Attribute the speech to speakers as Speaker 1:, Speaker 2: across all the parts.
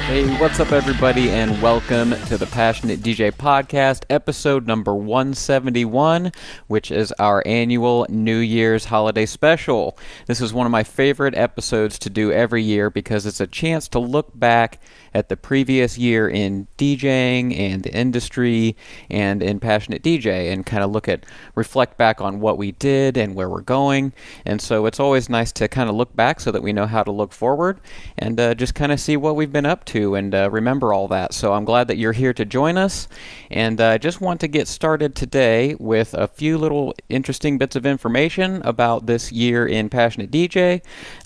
Speaker 1: Hey, what's up, everybody, and welcome to the Passionate DJ Podcast, episode number 171, which is our annual New Year's holiday special. This is one of my favorite episodes to do every year because it's a chance to look back at the previous year in DJing and the industry and in Passionate DJ and kind of reflect back on what we did and where we're going. And so it's always nice to kind of look back so that we know how to look forward and just kind of see what we've been up to and remember all that. So I'm glad that you're here to join us, and I just want to get started today with a few little interesting bits of information about this year in Passionate DJ.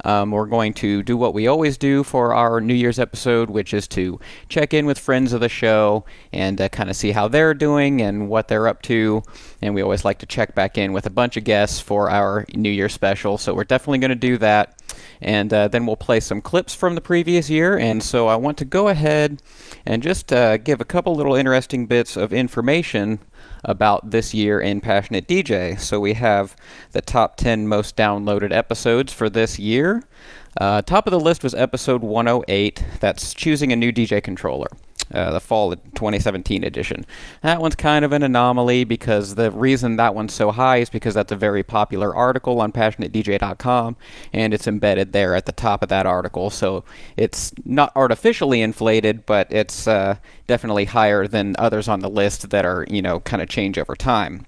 Speaker 1: We're going to do what we always do for our New Year's episode, which is to check in with friends of the show and kind of see how they're doing and what they're up to. And we always like to check back in with a bunch of guests for our New Year's special, so we're definitely going to do that. And then we'll play some clips from the previous year. And so I want to go ahead and just give a couple little interesting bits of information about this year in Passionate DJ. So we have the top 10 most downloaded episodes for this year. Top of the list was episode 108. That's choosing a new DJ controller. The fall 2017 edition. That one's kind of an anomaly because the reason that one's so high is because that's a very popular article on PassionateDJ.com, and it's embedded there at the top of that article. So it's not artificially inflated, but it's definitely higher than others on the list that are, kind of change over time.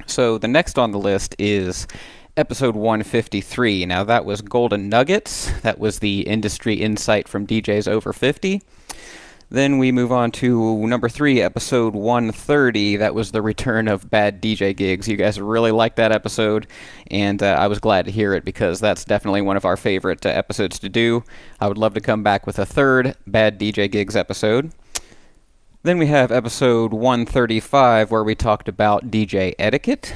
Speaker 1: So the next on the list is episode 153. Now that was Golden Nuggets. That was the industry insight from DJs over 50. Then we move on to number 3, episode 130. That was the return of bad DJ gigs. You guys really liked that episode, and I was glad to hear it because that's definitely one of our favorite episodes to do. I would love to come back with a third bad DJ gigs episode. Then we have episode 135 where we talked about DJ etiquette.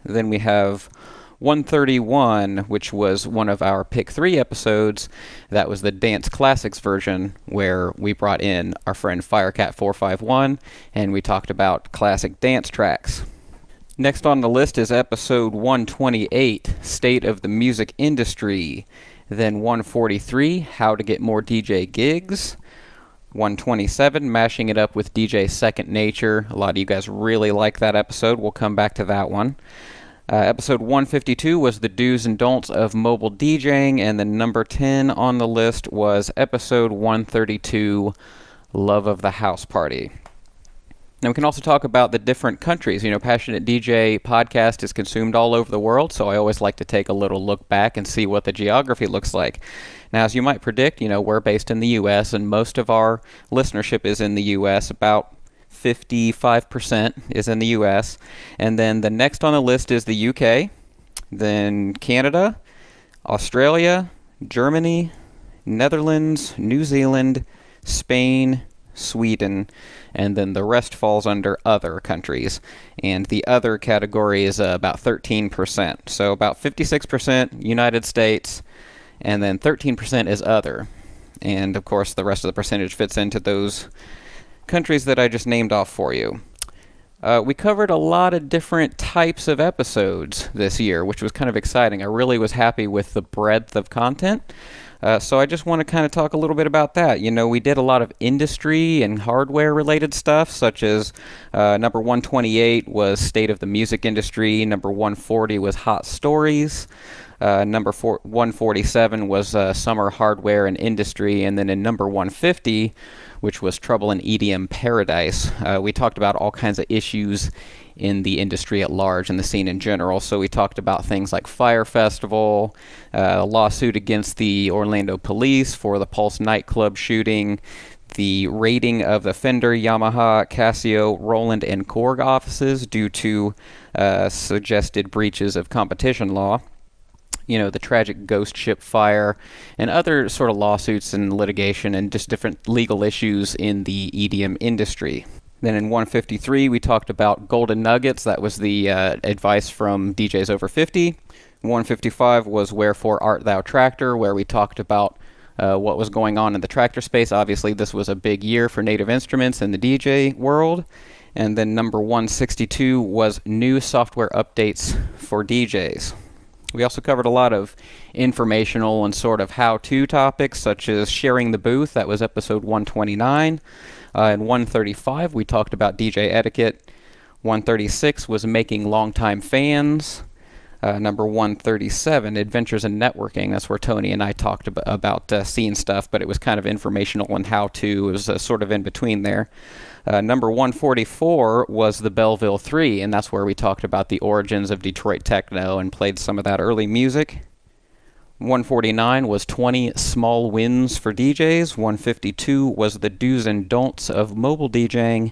Speaker 1: Then we have 131, which was one of our Pick 3 episodes. That was the Dance Classics version, where we brought in our friend Firecat451, and we talked about classic dance tracks. Next on the list is episode 128, State of the Music Industry. Then 143, How to Get More DJ Gigs. 127, Mashing It Up with DJ Second Nature. A lot of you guys really like that episode. We'll come back to that one. Episode 152 was the do's and don'ts of mobile DJing, and the number 10 on the list was episode 132, Love of the House Party. Now we can also talk about the different countries. Passionate DJ podcast is consumed all over the world, so I always like to take a little look back and see what the geography looks like. Now, as you might predict, we're based in the U.S., and most of our listenership is in the U.S., about 55% is in the U.S., and then the next on the list is the UK, then Canada, Australia, Germany, Netherlands, New Zealand, Spain, Sweden, and then the rest falls under other countries. And the other category is about 13%. So about 56% United States, and then 13% is other. And of course, the rest of the percentage fits into those countries that I just named off for you. We covered a lot of different types of episodes this year, which was kind of exciting. I really was happy with the breadth of content. So I just want to kind of talk a little bit about that. We did a lot of industry and hardware related stuff, such as number 128 was State of the Music Industry, number 140 was Hot Stories, number 147 was Summer Hardware and Industry, and then in number 150, which was Trouble in EDM Paradise, we talked about all kinds of issues in the industry at large and the scene in general. So we talked about things like Fire Festival, a lawsuit against the Orlando police for the Pulse nightclub shooting, the raiding of the Fender, Yamaha, Casio, Roland, and Korg offices due to suggested breaches of competition law, the tragic ghost ship fire, and other sort of lawsuits and litigation and just different legal issues in the EDM industry. Then in 153, we talked about Golden Nuggets. That was the advice from DJs over 50. 155 was Wherefore Art Thou Tractor, where we talked about what was going on in the tractor space. Obviously, this was a big year for Native Instruments in the DJ world. And then number 162 was new software updates for DJs. We also covered a lot of informational and sort of how-to topics, such as sharing the booth. That was episode 129. In 135, we talked about DJ etiquette. 136 was making longtime fans. Number 137, Adventures in Networking. That's where Tony and I talked about scene stuff, but it was kind of informational and how-to. It was sort of in between there. Number 144 was the Belleville 3, and that's where we talked about the origins of Detroit techno and played some of that early music. 149 was 20 small wins for DJs. 152 was the do's and don'ts of mobile DJing.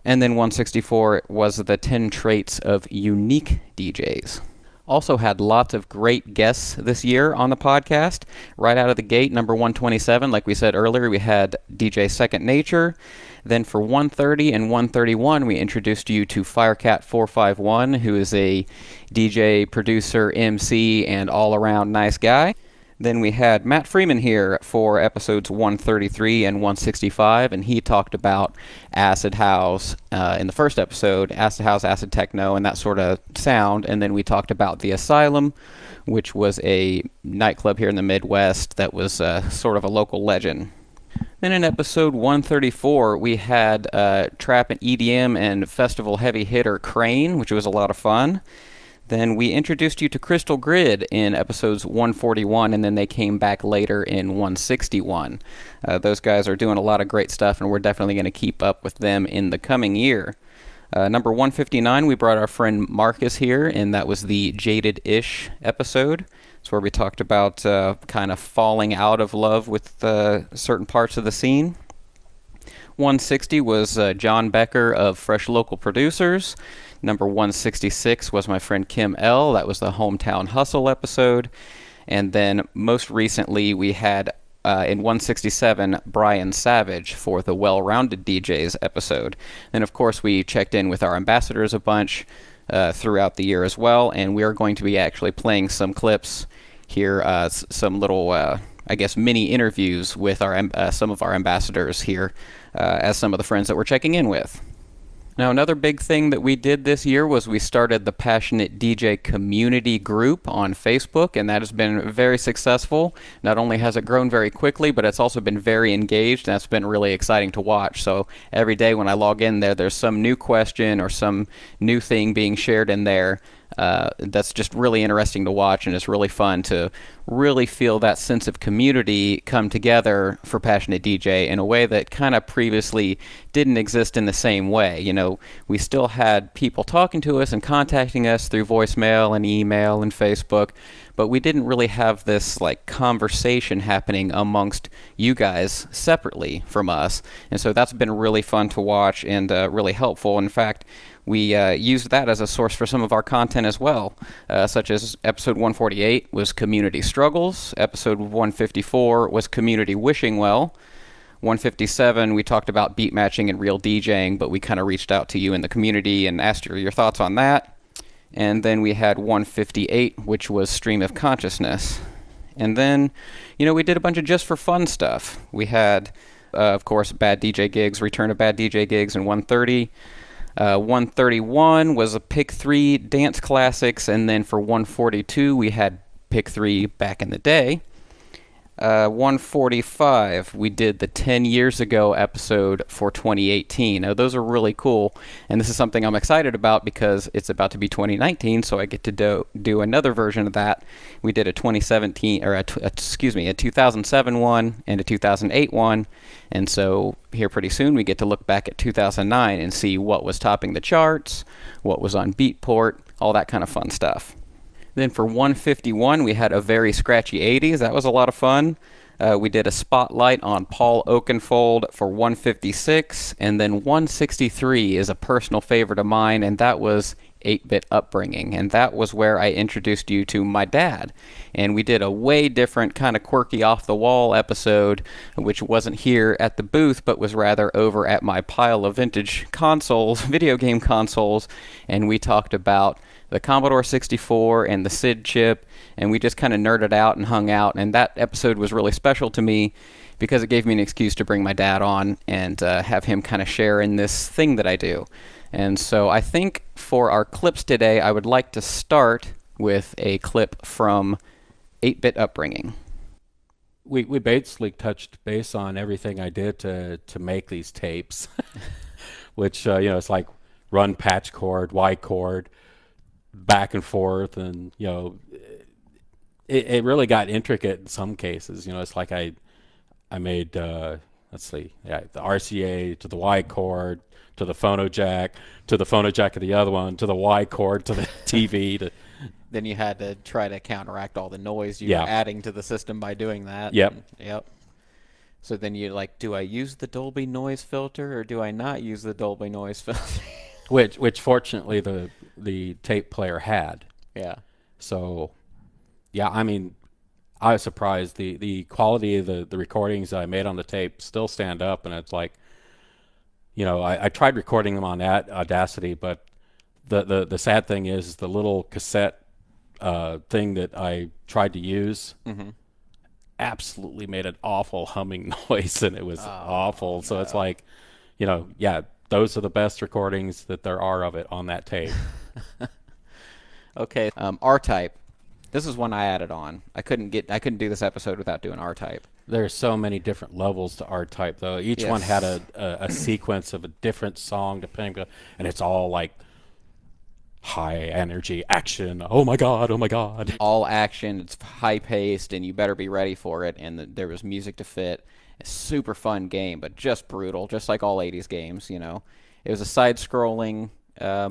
Speaker 1: And then 164 was the 10 traits of unique DJs. Also had lots of great guests this year on the podcast. Right out of the gate, number 127, like we said earlier, we had DJ Second Nature. Then for 130 and 131, we introduced you to Firecat451, who is a DJ, producer, MC, and all-around nice guy. Then we had Matt Freeman here for episodes 133 and 165, and he talked about acid house in the first episode, acid house, acid techno, and that sort of sound. And then we talked about The Asylum, which was a nightclub here in the Midwest that was sort of a local legend. Then in episode 134, we had trap and EDM and festival heavy hitter Crane, which was a lot of fun. Then we introduced you to Crystal Grid in episodes 141, and then they came back later in 161. Those guys are doing a lot of great stuff, and we're definitely going to keep up with them in the coming year. Number 159, we brought our friend Marcus here, and that was the Jaded-ish episode. It's where we talked about kind of falling out of love with certain parts of the scene. 160 was John Becker of Fresh Local Producers. Number 166 was my friend Kim L. That was the Hometown Hustle episode. And then most recently we had in 167 Brian Savage for the Well-Rounded DJs episode. And of course we checked in with our ambassadors a bunch throughout the year as well. And we are going to be actually playing some clips here, some little I guess mini interviews with our some of our ambassadors here as some of the friends that we're checking in with. Now, another big thing that we did this year was we started the Passionate DJ community group on Facebook, and that has been very successful. Not only has it grown very quickly, but it's also been very engaged, and that's been really exciting to watch. So every day when I log in there, there's some new question or some new thing being shared in there. That's just really interesting to watch, and it's really fun to really feel that sense of community come together for Passionate DJ in a way that kind of previously didn't exist in the same way. You know, we still had people talking to us and contacting us through voicemail and email and Facebook, but we didn't really have this like conversation happening amongst you guys separately from us. And so that's been really fun to watch and really helpful. In fact, we used that as a source for some of our content as well, such as episode 148 was Community Struggles, episode 154 was Community Wishing Well, 157 we talked about beat matching and real DJing, but we kind of reached out to you in the community and asked your thoughts on that. And then we had 158, which was Stream of Consciousness. And then, you know, we did a bunch of just for fun stuff. We had, of course, Bad DJ Gigs, Return of Bad DJ Gigs in 130. 131 was a Pick 3 Dance Classics, and then for 142 we had Pick 3 Back in the Day. 145 we did the 10 years ago episode for 2018. Now those are really cool, and this is something I'm excited about because it's about to be 2019, so I get to do another version of that. We did a 2017 or a 2007 one and a 2008 one, and so here pretty soon we get to look back at 2009 and see what was topping the charts, what was on Beatport, all that kind of fun stuff. Then for 151, we had a very scratchy 80s. That was a lot of fun. We did a spotlight on Paul Oakenfold for 156, and then 163 is a personal favorite of mine, and that was 8-bit upbringing, and that was where I introduced you to my dad. And we did a way different kind of quirky off-the-wall episode, which wasn't here at the booth, but was rather over at my pile of vintage consoles, video game consoles, and we talked about the Commodore 64 and the SID chip, and we just kind of nerded out and hung out, and that episode was really special to me because it gave me an excuse to bring my dad on and have him kind of share in this thing that I do. And so I think for our clips today, I would like to start with a clip from 8-Bit Upbringing.
Speaker 2: We basically touched base on everything I did to make these tapes, which it's like run patch cord, Y chord, back and forth, and it really got intricate in some cases. It's like I made let's see, the RCA to the Y chord to the phono jack of the other one to the Y chord to the TV to.
Speaker 1: Then you had to try to counteract all the noise you were adding to the system by doing that.
Speaker 2: Yep.
Speaker 1: Yep. So then you're like, do I use the Dolby noise filter or do I not use the Dolby noise filter?
Speaker 2: which fortunately the tape player had.
Speaker 1: Yeah.
Speaker 2: So, yeah, I mean, I was surprised. The quality of the recordings that I made on the tape still stand up, and it's like, I tried recording them on Audacity, but the sad thing is the little cassette thing that I tried to use absolutely made an awful humming noise, and it was awful. So it's like, those are the best recordings that there are of it on that tape.
Speaker 1: Okay, R-Type. This is one I added on. I couldn't do this episode without doing R-Type.
Speaker 2: There's so many different levels to R-Type, though. Each one had a sequence of a different song, depending, and it's all like high energy action. Oh my god.
Speaker 1: All action. It's high paced, and you better be ready for it. And there was music to fit. A super fun game, but just brutal, just like all 80s games. It was a side-scrolling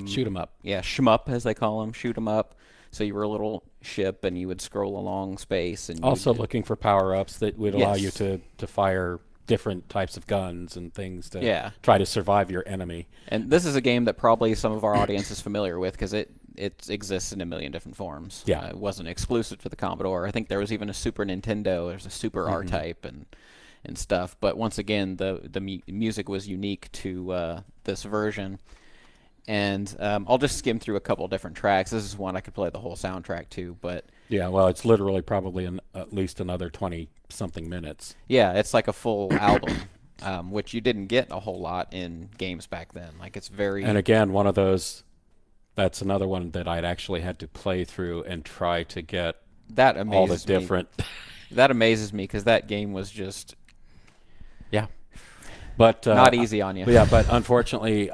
Speaker 2: shoot 'em up.
Speaker 1: Yeah, shmup as they call them, shoot 'em up. So you were a little ship, and you would scroll along space, and
Speaker 2: also looking for power-ups that would allow you to fire different types of guns and things to try to survive your enemy.
Speaker 1: And this is a game that probably some of our audience is familiar with because it exists in a million different forms.
Speaker 2: Yeah,
Speaker 1: it wasn't exclusive to the Commodore. I think there was even a Super Nintendo. There's a Super R-Type and stuff. But once again, the music was unique to this version. And I'll just skim through a couple different tracks. This is one I could play the whole soundtrack to, but
Speaker 2: yeah, well, it's literally probably at least another 20-something minutes.
Speaker 1: Yeah, it's like a full album, which you didn't get a whole lot in games back then. Like it's very.
Speaker 2: And again, one of those. That's another one that I'd actually had to play through and try to get
Speaker 1: that amazes
Speaker 2: all the different.
Speaker 1: That amazes me because that game was just.
Speaker 2: Yeah. But
Speaker 1: not easy on you.
Speaker 2: Yeah, but unfortunately, you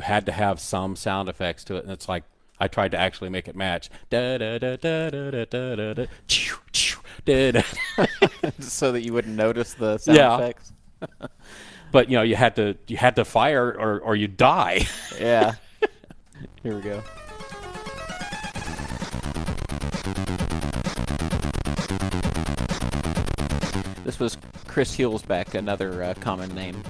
Speaker 2: had to have some sound effects to it, and it's like I tried to actually make it match. Da da da da da da da da da.
Speaker 1: So that you wouldn't notice the sound effects.
Speaker 2: But you had to fire or you die.
Speaker 1: Yeah. Here we go. This was Chris Hulsbeck, another common name.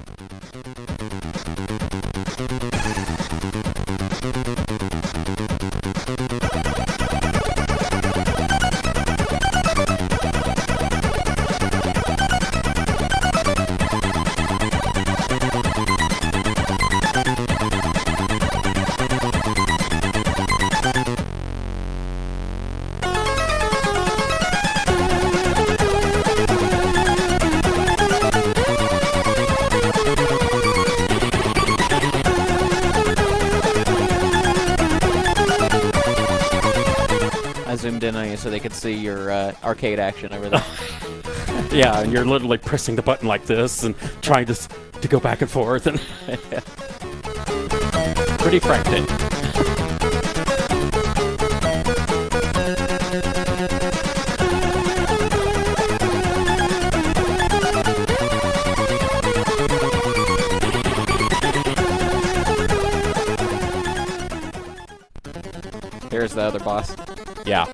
Speaker 1: Zoomed in on you so they could see your arcade action over there.
Speaker 2: Yeah, and you're literally pressing the button like this and trying to go back and forth, and pretty frantic.
Speaker 1: Here's the other boss.
Speaker 2: Yeah.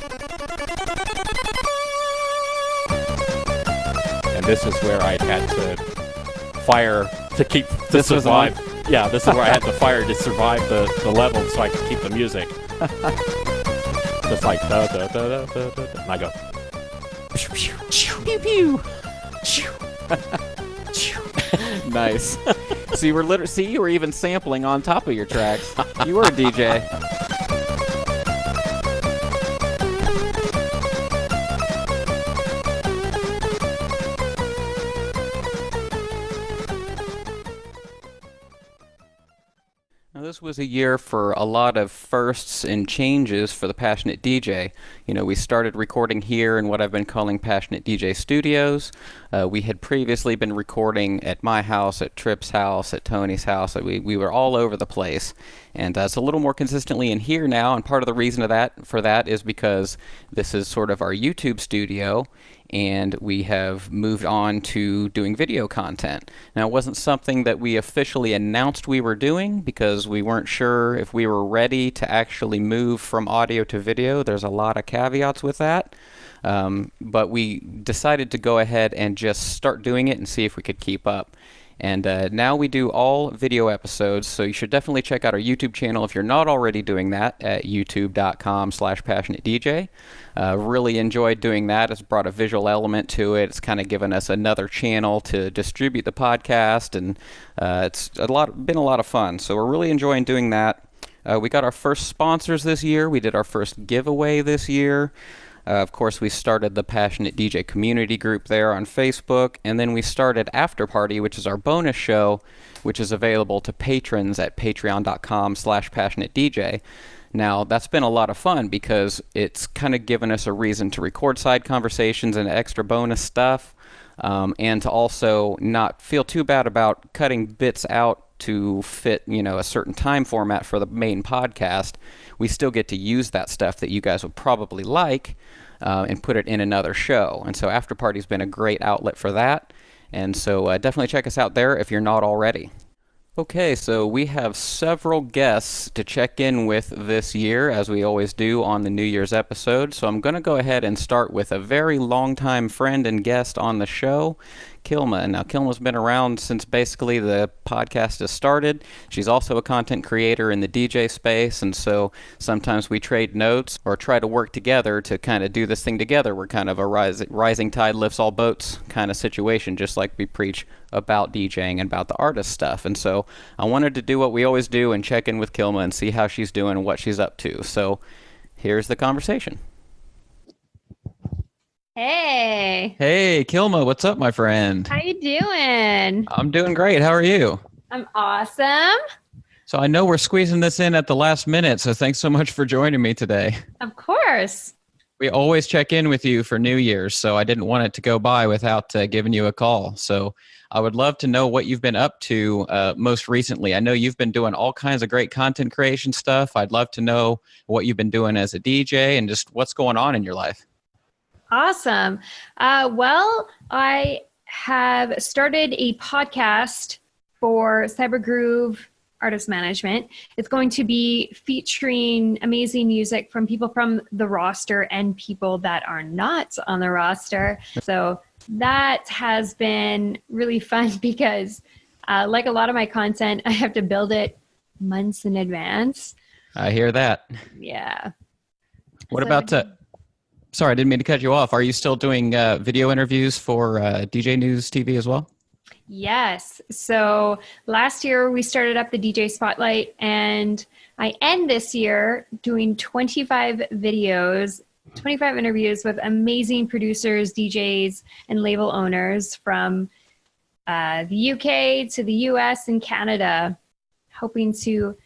Speaker 2: And this is where I had to fire to keep to survive. Yeah, this is where I had to fire to survive the level so I could keep the music. Just like da da da da da da. And I go
Speaker 1: pew pew. Nice. So you were you were even sampling on top of your tracks. You were a DJ. was a year for a lot of firsts and changes for the Passionate DJ. We started recording here in what I've been calling Passionate DJ Studios. We had previously been recording at my house, at Tripp's house, at Tony's house. We were all over the place. And it's a little more consistently in here now, and part of the reason for that is because this is sort of our YouTube studio, and we have moved on to doing video content. Now, it wasn't something that we officially announced we were doing because we weren't sure if we were ready to actually move from audio to video. There's a lot of caveats with that. But we decided to go ahead and just start doing it and see if we could keep up. And now we do all video episodes, so you should definitely check out our YouTube channel if you're not already doing that at youtube.com/passionatedj. Really enjoyed doing that. It's brought a visual element to it. It's kind of given us another channel to distribute the podcast, and it's been a lot of fun. So we're really enjoying doing that. We got our first sponsors this year. We did our first giveaway this year. Of course, we started the Passionate DJ community group there on Facebook, and then we started After Party, which is our bonus show, which is available to patrons at patreon.com/passionatedj. Now, that's been a lot of fun because it's kind of given us a reason to record side conversations and extra bonus stuff, and to also not feel too bad about cutting bits out to fit, a certain time format for the main podcast. We still get to use that stuff that you guys would probably like and put it in another show. And so After Party's been a great outlet for that. And so definitely check us out there if you're not already. Okay, so we have several guests to check in with this year, as we always do on the New Year's episode. So I'm going to go ahead and start with a very longtime friend and guest on the show, Kilma. Now, Kilma's been around since basically the podcast has started. She's also a content creator in the DJ space, and so sometimes we trade notes or try to work together to kind of do this thing together. We're kind of a rising tide lifts all boats kind of situation, just like we preach about DJing and about the artist stuff. And so I wanted to do what we always do and check in with Kilma and see how she's doing and what she's up to. So here's the conversation.
Speaker 3: Hey.
Speaker 1: Hey, Kilma, what's up, my friend?
Speaker 3: How you doing?
Speaker 1: I'm doing great. How are you?
Speaker 3: I'm awesome.
Speaker 1: So I know we're squeezing this in at the last minute, so thanks so much for joining me today.
Speaker 3: Of course.
Speaker 1: We always check in with you for New Year's, so I didn't want it to go by without giving you a call. So I would love to know what you've been up to most recently. I know you've been doing all kinds of great content creation stuff. I'd love to know what you've been doing as a DJ and just what's going on in your life.
Speaker 3: Awesome. Well, I have started a podcast for Cybergroove Artist Management. It's going to be featuring amazing music from people from the roster and people that are not on the roster. So that has been really fun because like a lot of my content, I have to build it months in advance.
Speaker 1: I hear that.
Speaker 3: Yeah.
Speaker 1: What about... Sorry, I didn't mean to cut you off. Are you still doing video interviews for DJ News TV as well?
Speaker 3: Yes. So last year we started up the DJ Spotlight, and I end this year doing 25 videos, 25 interviews with amazing producers, DJs, and label owners from the UK to the US and Canada, hoping to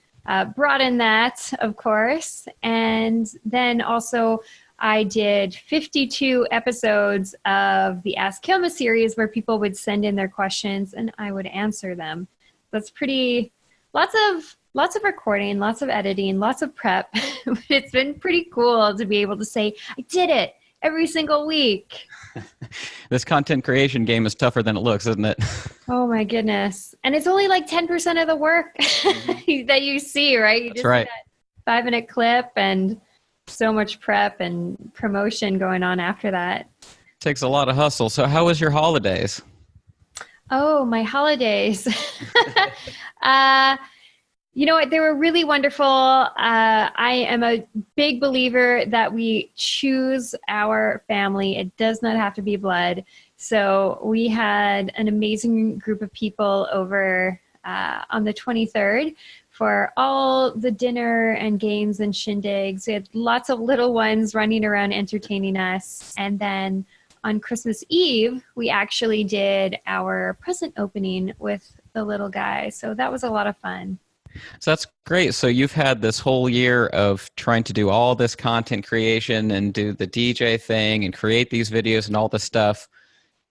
Speaker 3: broaden that, of course. And then also I did 52 episodes of the Ask Kilma series where people would send in their questions and I would answer them. That's pretty, lots of recording, lots of editing, lots of prep. It's been pretty cool to be able to say, I did it every single week.
Speaker 1: This content creation game is tougher than it looks, isn't it?
Speaker 3: Oh my goodness. And it's only like 10% of the work that you see, right? You
Speaker 1: That's right.
Speaker 3: See that 5-minute clip and so much prep and promotion going on after that.
Speaker 1: Takes a lot of hustle. So how was your holidays?
Speaker 3: Oh, my holidays. You know what? They were really wonderful. I am a big believer that we choose our family. It does not have to be blood. So we had an amazing group of people over on the 23rd for all the dinner and games and shindigs. We had lots of little ones running around entertaining us. And then on Christmas Eve, we actually did our present opening with the little guy. So that was a lot of fun.
Speaker 1: So that's great. So you've had this whole year of trying to do all this content creation and do the DJ thing and create these videos and all this stuff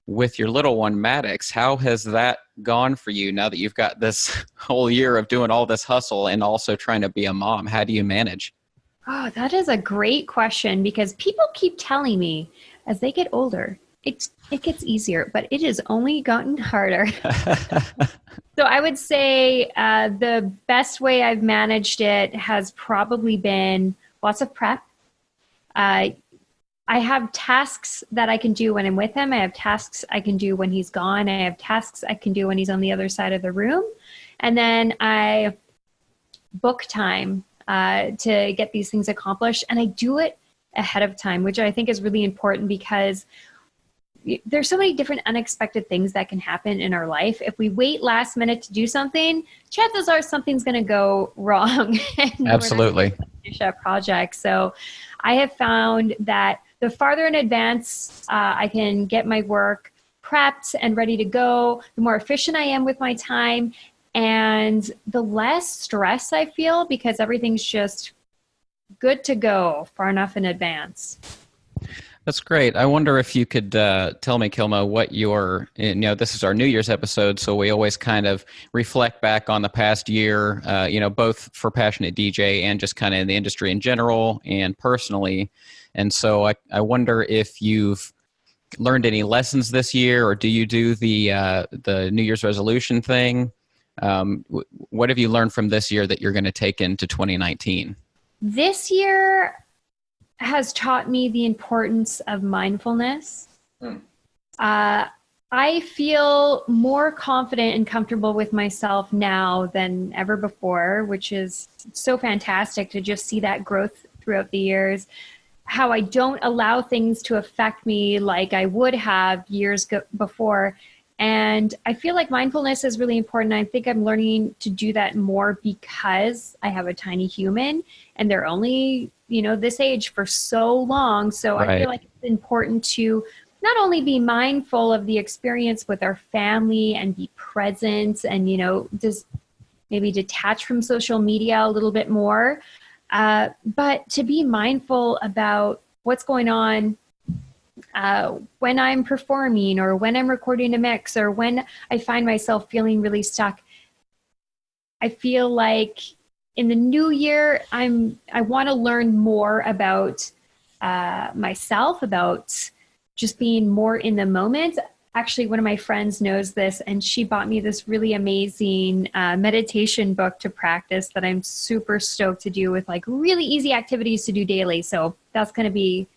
Speaker 1: with your little one, Maddox. How has that gone for you now that you've got this whole year of doing all this hustle and also trying to be a mom? How do you manage?
Speaker 3: Oh, that is a great question because people keep telling me as they get older, it gets easier, but it has only gotten harder. So I would say the best way I've managed it has probably been lots of prep. I have tasks that I can do when I'm with him. I have tasks I can do when he's gone. I have tasks I can do when he's on the other side of the room. And then I book time to get these things accomplished. And I do it ahead of time, which I think is really important because there's so many different unexpected things that can happen in our life. If we wait last minute to do something, chances are something's going to go wrong. And
Speaker 1: Absolutely.
Speaker 3: we're not going to finish that project. So I have found that the farther in advance I can get my work prepped and ready to go, the more efficient I am with my time and the less stress I feel because everything's just good to go far enough in advance.
Speaker 1: That's great. I wonder if you could tell me, Kilma, what this is our New Year's episode, so we always kind of reflect back on the past year, both for Passionate DJ and just kind of in the industry in general and personally. And so I wonder if you've learned any lessons this year, or do you do the New Year's resolution thing? What have you learned from this year that you're going to take into 2019?
Speaker 3: This year has taught me the importance of mindfulness. I feel more confident and comfortable with myself now than ever before, which is so fantastic to just see that growth throughout the years. How I don't allow things to affect me like I would have years before. And I feel like mindfulness is really important. I think I'm learning to do that more because I have a tiny human and they're only, this age for so long. So
Speaker 1: Right.
Speaker 3: I feel like it's important to not only be mindful of the experience with our family and be present and, just maybe detach from social media a little bit more, but to be mindful about what's going on when I'm performing or when I'm recording a mix or when I find myself feeling really stuck. I feel like in the new year, I want to learn more about myself, about just being more in the moment. Actually, one of my friends knows this, and she bought me this really amazing meditation book to practice that I'm super stoked to do with like really easy activities to do daily. So that's going to be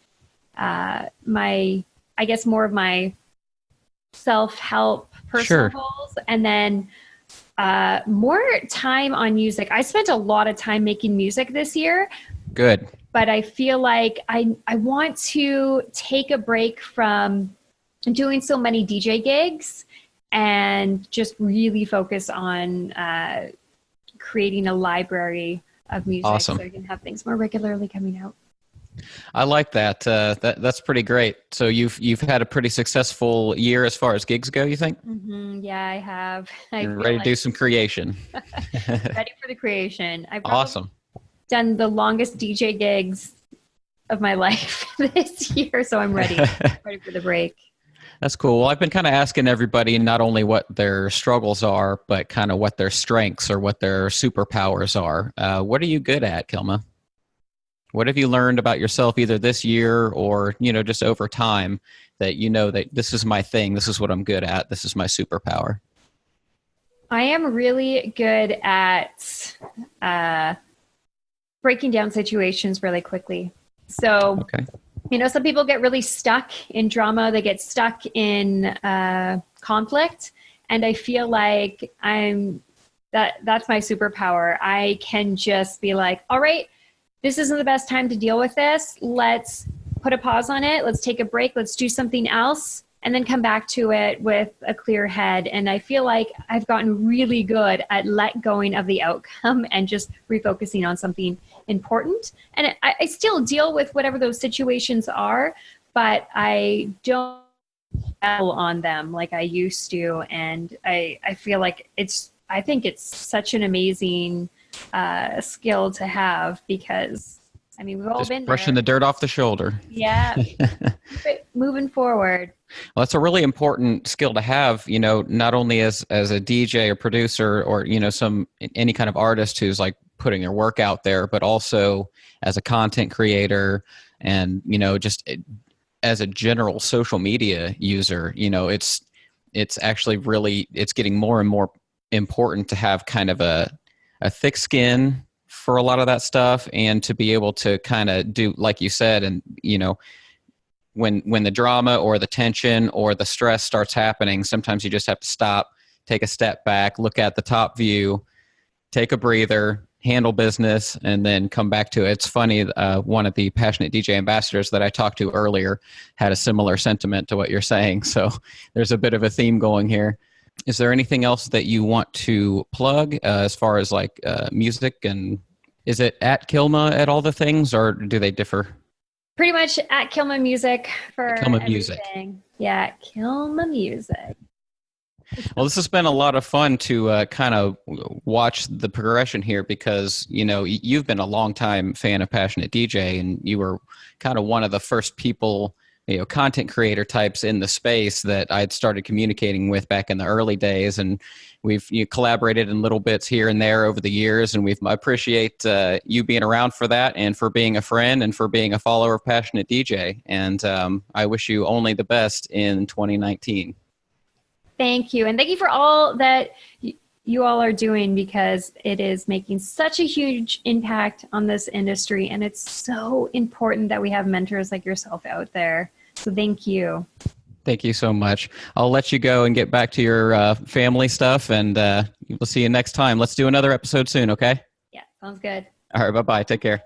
Speaker 3: more of my self-help personal goals. And then more time on music. I spent a lot of time making music this year.
Speaker 1: Good.
Speaker 3: But I feel like I want to take a break from doing so many DJ gigs and just really focus on creating a library of music.
Speaker 1: Awesome.
Speaker 3: So I can have things more regularly coming out.
Speaker 1: I like that. That's pretty great. So you've had a pretty successful year as far as gigs go, you think?
Speaker 3: Mm-hmm. Yeah, I have.
Speaker 1: You're ready to do some creation.
Speaker 3: Ready for the creation. I've
Speaker 1: Awesome.
Speaker 3: done the longest DJ gigs of my life this year, so I'm ready. Ready for the break.
Speaker 1: That's cool. Well, I've been kind of asking everybody not only what their struggles are, but kind of what their strengths or what their superpowers are. What are you good at, Kilma? What have you learned about yourself either this year or, just over time that that this is my thing, this is what I'm good at, this is my superpower?
Speaker 3: I am really good at breaking down situations really quickly. So,
Speaker 1: okay.
Speaker 3: Some people get really stuck in drama. They get stuck in conflict. And I feel like that's my superpower. I can just be like, all right, this isn't the best time to deal with this. Let's put a pause on it. Let's take a break. Let's do something else and then come back to it with a clear head. And I feel like I've gotten really good at let going of the outcome and just refocusing on something important. And I still deal with whatever those situations are, but I don't dwell on them like I used to. And I feel like I think it's such an amazing skill to have, because I mean, we've all
Speaker 1: Just
Speaker 3: been
Speaker 1: brushing
Speaker 3: there.
Speaker 1: the dirt off the shoulder.
Speaker 3: Yeah. Keep it moving forward.
Speaker 1: Well, that's a really important skill to have, not only as a DJ or producer or, any kind of artist who's like putting their work out there, but also as a content creator and, just as a general social media user. It's actually really, it's getting more and more important to have kind of a thick skin for a lot of that stuff, and to be able to kind of do, like you said, and, when the drama or the tension or the stress starts happening, sometimes you just have to stop, take a step back, look at the top view, take a breather, handle business, and then come back to it. It's funny, one of the Passionate DJ ambassadors that I talked to earlier had a similar sentiment to what you're saying. So there's a bit of a theme going here. Is there anything else that you want to plug as far as like music? And is it at Kilma at all the things, or do they differ?
Speaker 3: Pretty much at Kilma Music for
Speaker 1: Kilma
Speaker 3: everything.
Speaker 1: Music.
Speaker 3: Yeah, Kilma Music.
Speaker 1: Well, this has been a lot of fun to kind of watch the progression here, because, you've been a longtime fan of Passionate DJ, and you were kind of one of the first people, content creator types in the space that I'd started communicating with back in the early days. And we've collaborated in little bits here and there over the years, and I appreciate you being around for that, and for being a friend, and for being a follower of Passionate DJ. And I wish you only the best in 2019.
Speaker 3: Thank you. And thank you for all that you all are doing, because it is making such a huge impact on this industry. And it's so important that we have mentors like yourself out there. So thank you.
Speaker 1: Thank you so much. I'll let you go and get back to your family stuff, and we'll see you next time. Let's do another episode soon, okay?
Speaker 3: Yeah, sounds good.
Speaker 1: All right, bye-bye. Take care.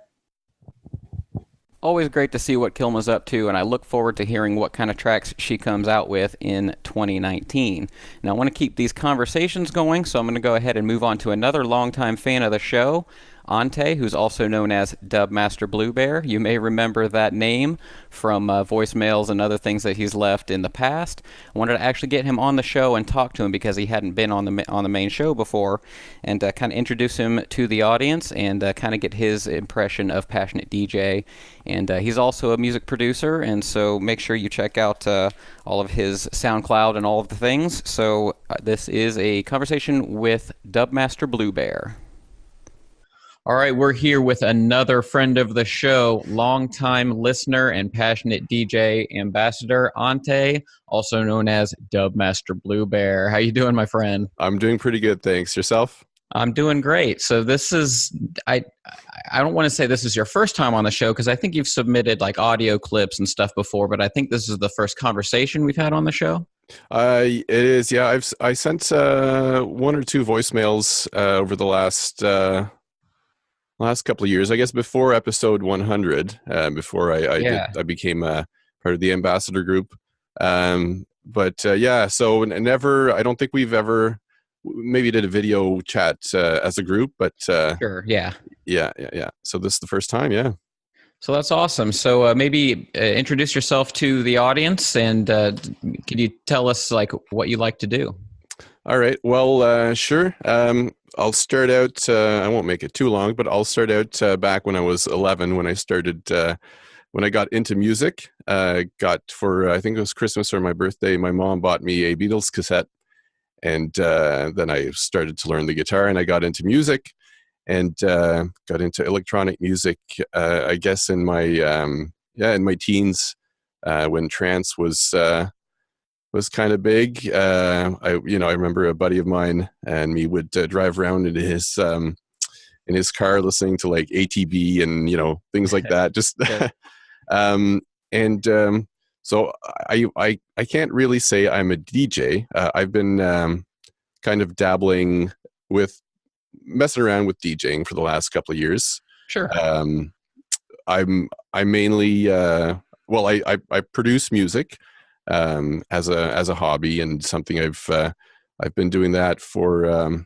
Speaker 1: Always great to see what Kilma's up to, and I look forward to hearing what kind of tracks she comes out with in 2019. Now, I want to keep these conversations going, so I'm going to go ahead and move on to another longtime fan of the show, Ante, who's also known as Dubmaster Blue Bear. You may remember that name from voicemails and other things that he's left in the past. I wanted to actually get him on the show and talk to him, because he hadn't been on the main show before, and kind of introduce him to the audience, and kind of get his impression of Passionate DJ. And he's also a music producer, and so make sure you check out all of his SoundCloud and all of the things. So this is a conversation with Dubmaster Blue Bear. All right, we're here with another friend of the show, longtime listener and Passionate DJ ambassador, Ante, also known as Dubmaster Blue Bear. How you doing, my friend?
Speaker 4: I'm doing pretty good, thanks. Yourself?
Speaker 1: I'm doing great. So this is, I don't want to say this is your first time on the show, because I think you've submitted like audio clips and stuff before, but I think this is the first conversation we've had on the show.
Speaker 4: It is, yeah. I sent one or two voicemails over the last couple of years, I guess, before episode 100, before I became a part of the ambassador group. Yeah, so never, I don't think we've ever maybe did a video chat as a group, but
Speaker 1: Sure, yeah.
Speaker 4: Yeah. So this is the first time, yeah.
Speaker 1: So that's awesome. So maybe introduce yourself to the audience, and can you tell us like what you like to do?
Speaker 4: All right. Well, sure. I'll start out. I won't make it too long, but I'll start out back when I was 11, when I started, when I got into music. Got for, I think it was Christmas or my birthday, my mom bought me a Beatles cassette. And then I started to learn the guitar, and I got into music, and got into electronic music, I guess in my, in my teens, when trance was kind of big. I remember a buddy of mine and me would drive around in his car listening to like ATB and, things like that. Just, so I can't really say I'm a DJ. I've been kind of dabbling with messing around with DJing for the last couple of years.
Speaker 1: Sure.
Speaker 4: I mainly I produce music as a hobby, and something I've been doing that for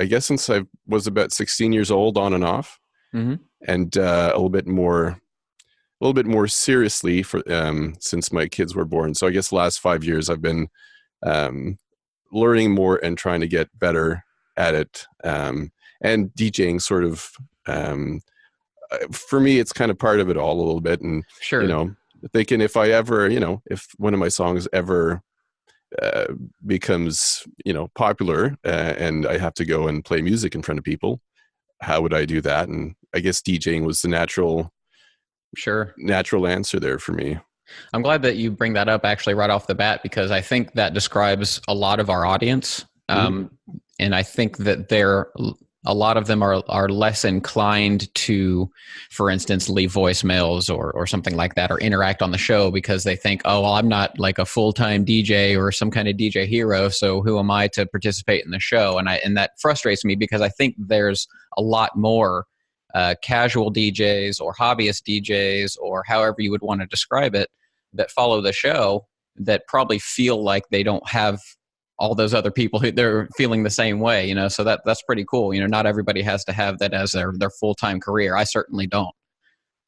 Speaker 4: I guess since I was about 16 years old, on and off,
Speaker 1: mm-hmm.
Speaker 4: and a little bit more seriously for since my kids were born. So I guess the last 5 years I've been learning more and trying to get better at it. and DJing sort of, for me, it's kind of part of it all a little bit. And,
Speaker 1: Sure.
Speaker 4: you know, thinking if I ever, you know, if one of my songs ever becomes, you know, popular, and I have to go and play music in front of people, how would I do that? And I guess DJing was the natural
Speaker 1: Sure.
Speaker 4: answer there for me.
Speaker 1: I'm glad that you bring that up actually right off the bat, because I think that describes a lot of our audience. And I think that a lot of them are less inclined to, for instance, leave voicemails or something like that, or interact on the show, because they think, oh, well, I'm not like a full-time DJ or some kind of DJ hero, so who am I to participate in the show? And that frustrates me, because I think there's a lot more casual DJs or hobbyist DJs, or however you would want to describe it, that follow the show, that probably feel like they don't have all those other people who they're feeling the same way, you know. So that's pretty cool. You know, not everybody has to have that as their full-time career. I certainly don't.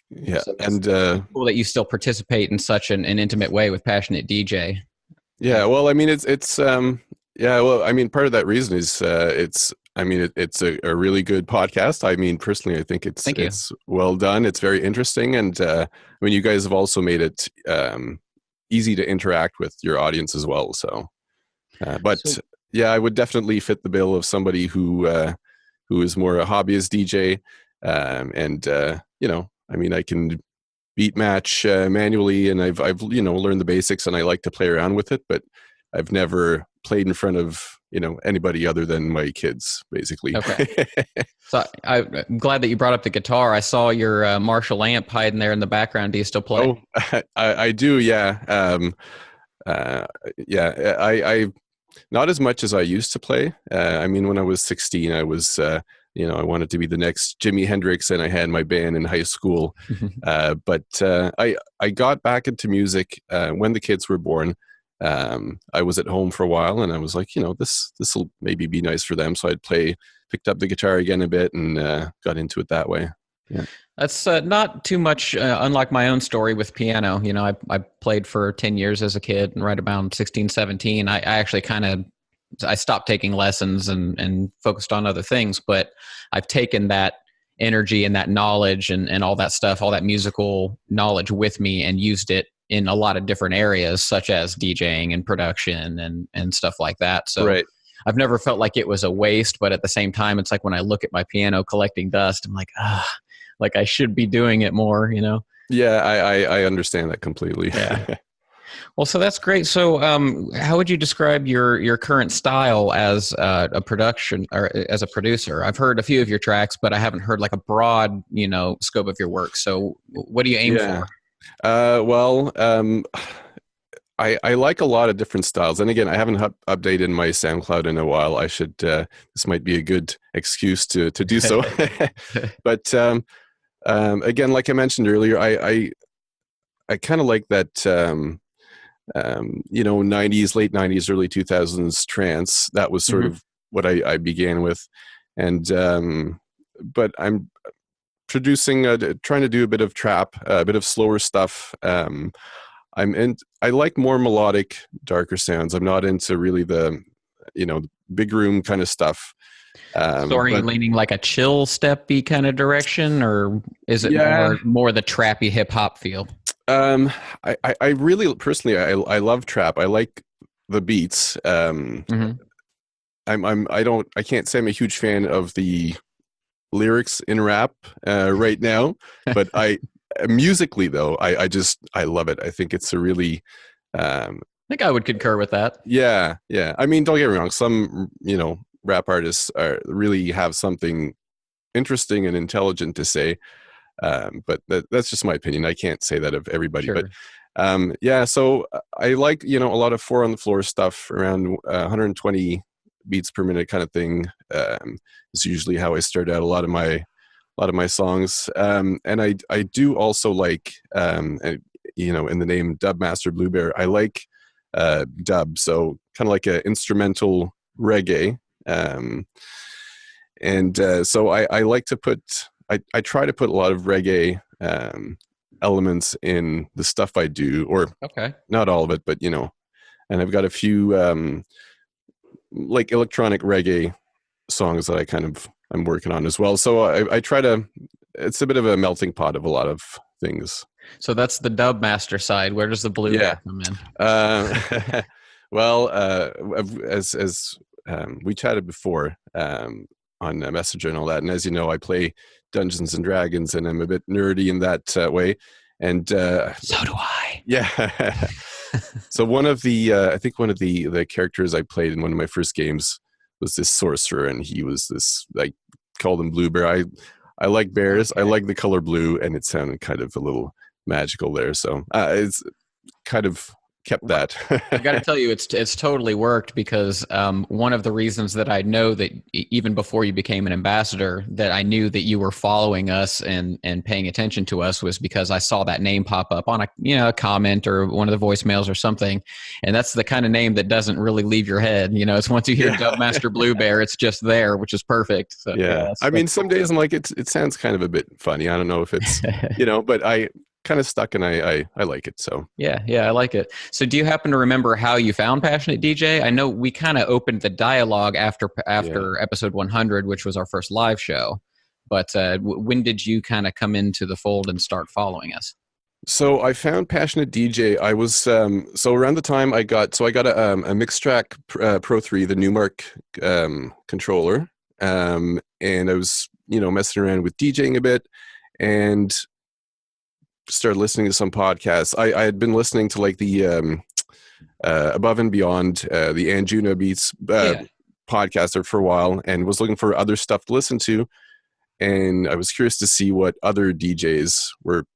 Speaker 4: Yeah.
Speaker 1: So
Speaker 4: and
Speaker 1: cool that you still participate in such an intimate way with Passionate DJ.
Speaker 4: yeah, well, I mean, it's yeah, well, I mean, part of that reason is it's a really good podcast. I mean, personally, I think
Speaker 1: Thank you.
Speaker 4: it's well done. It's very interesting, and I mean, you guys have also made it easy to interact with your audience as well. So, yeah, I would definitely fit the bill of somebody who is more a hobbyist DJ, and you know, I mean, I can beat match manually, and I've you know, learned the basics, and I like to play around with it, but I've never played in front of, you know, anybody other than my kids, basically.
Speaker 1: Okay. So I'm glad that you brought up the guitar. I saw your Marshall amp hiding there in the background. Do you still play?
Speaker 4: Oh, I do, yeah. Yeah, I not as much as I used to play. I mean, when I was 16, I was, you know, I wanted to be the next Jimi Hendrix, and I had my band in high school. But I got back into music when the kids were born. I was at home for a while, and I was like, you know, this will maybe be nice for them. So picked up the guitar again a bit, and got into it that way. Yeah.
Speaker 1: That's not too much unlike my own story with piano. You know, I played for 10 years as a kid, and right around 16, 17, I actually I stopped taking lessons and focused on other things, but I've taken that energy and that knowledge and all that stuff, all that musical knowledge with me, and used it in a lot of different areas, such as DJing and production and stuff like that. So
Speaker 4: Right.
Speaker 1: I've never felt like it was a waste, but at the same time, it's like when I look at my piano collecting dust, I'm like, like I should be doing it more, you know?
Speaker 4: Yeah, I understand that completely.
Speaker 1: Yeah. Well, so that's great. So how would you describe your current style as a production or as a producer? I've heard a few of your tracks, but I haven't heard like a broad, you know, scope of your work. So what do you aim for?
Speaker 4: Well, I like a lot of different styles, and again, I haven't updated my SoundCloud in a while. I should. This might be a good excuse to do so. But again, like I mentioned earlier, I kind of like that. You know, late '90s, early 2000s trance. That was sort of what I began with, and but I'm producing, trying to do a bit of trap, a bit of slower stuff. I like more melodic, darker sounds. I'm not into really the, you know, big room kind of stuff.
Speaker 1: So are you leaning like a chill steppy kind of direction, or is it more the trappy hip hop feel?
Speaker 4: I really personally, I love trap. I like the beats. I can't say I'm a huge fan of the lyrics in rap right now, but musically though, I love it. I think it's a really
Speaker 1: I think I would concur with that.
Speaker 4: Yeah. I mean, don't get me wrong, some, you know, rap artists really have something interesting and intelligent to say, but that's just my opinion. I can't say that of everybody.
Speaker 1: Sure.
Speaker 4: But yeah, so I like, you know, a lot of 4 on the floor stuff, around 120 beats per minute kind of thing. Is usually how I start out a lot of my songs. And I do also like, you know, in the name Dub Master Blue Bear, I like dub, so kind of like a instrumental reggae. So I like to I try to put a lot of reggae elements in the stuff I do, or not all of it, but, you know, and I've got a few like electronic reggae songs that I kind of I'm working on as well. So I try to. It's a bit of a melting pot of a lot of things.
Speaker 1: So that's the dub master side. Where does the blue
Speaker 4: Yeah.
Speaker 1: come in?
Speaker 4: Well, as we chatted before on Messenger and all that, and as you know, I play Dungeons and Dragons, and I'm a bit nerdy in that way. And
Speaker 1: So do I.
Speaker 4: yeah. So one of the I think one of the characters I played in one of my first games was this sorcerer, and he was this, like, called him Blue Bear. I like bears.
Speaker 1: Okay.
Speaker 4: I like the color blue, and it sounded kind of a little magical there. So it's kind of kept that.
Speaker 1: I got to tell you, it's totally worked, because one of the reasons that I know that even before you became an ambassador, that I knew that you were following us and paying attention to us, was because I saw that name pop up on a comment or one of the voicemails or something, and that's the kind of name that doesn't really leave your head. It's once you hear Dubmaster Blue Bear, it's just there, which is perfect. So,
Speaker 4: yeah, I mean, some days I'm like, it sounds kind of a bit funny. I don't know if it's but I kind of stuck, and I like it. So
Speaker 1: yeah, I like it. So do you happen to remember how you found Passionate DJ? I know we kind of opened the dialogue after episode 100, which was our first live show. But when did you kind of come into the fold and start following us?
Speaker 4: So I found Passionate DJ. I was so around the time I got a Mixtrack Pro 3, the Newmark controller, and I was messing around with DJing a bit, and started listening to some podcasts. I had been listening to like the Above and Beyond, the Anjuna Beats podcaster for a while, and was looking for other stuff to listen to. And I was curious to see what other DJs were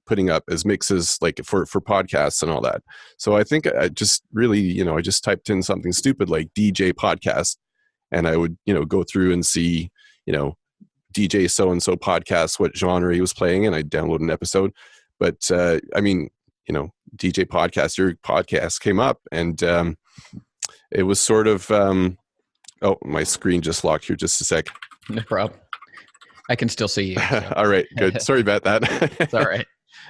Speaker 4: putting up as mixes, like for podcasts and all that. So I think I just really, I just typed in something stupid like DJ podcast, and I would, go through and see, DJ so-and-so podcast, what genre he was playing, and I'd download an episode. But I mean, DJ podcast, your podcast came up, and it was sort of, oh, my screen just locked here. Just a sec.
Speaker 1: No problem. I can still see you. So.
Speaker 4: All right, good. Sorry about that.
Speaker 1: It's all right.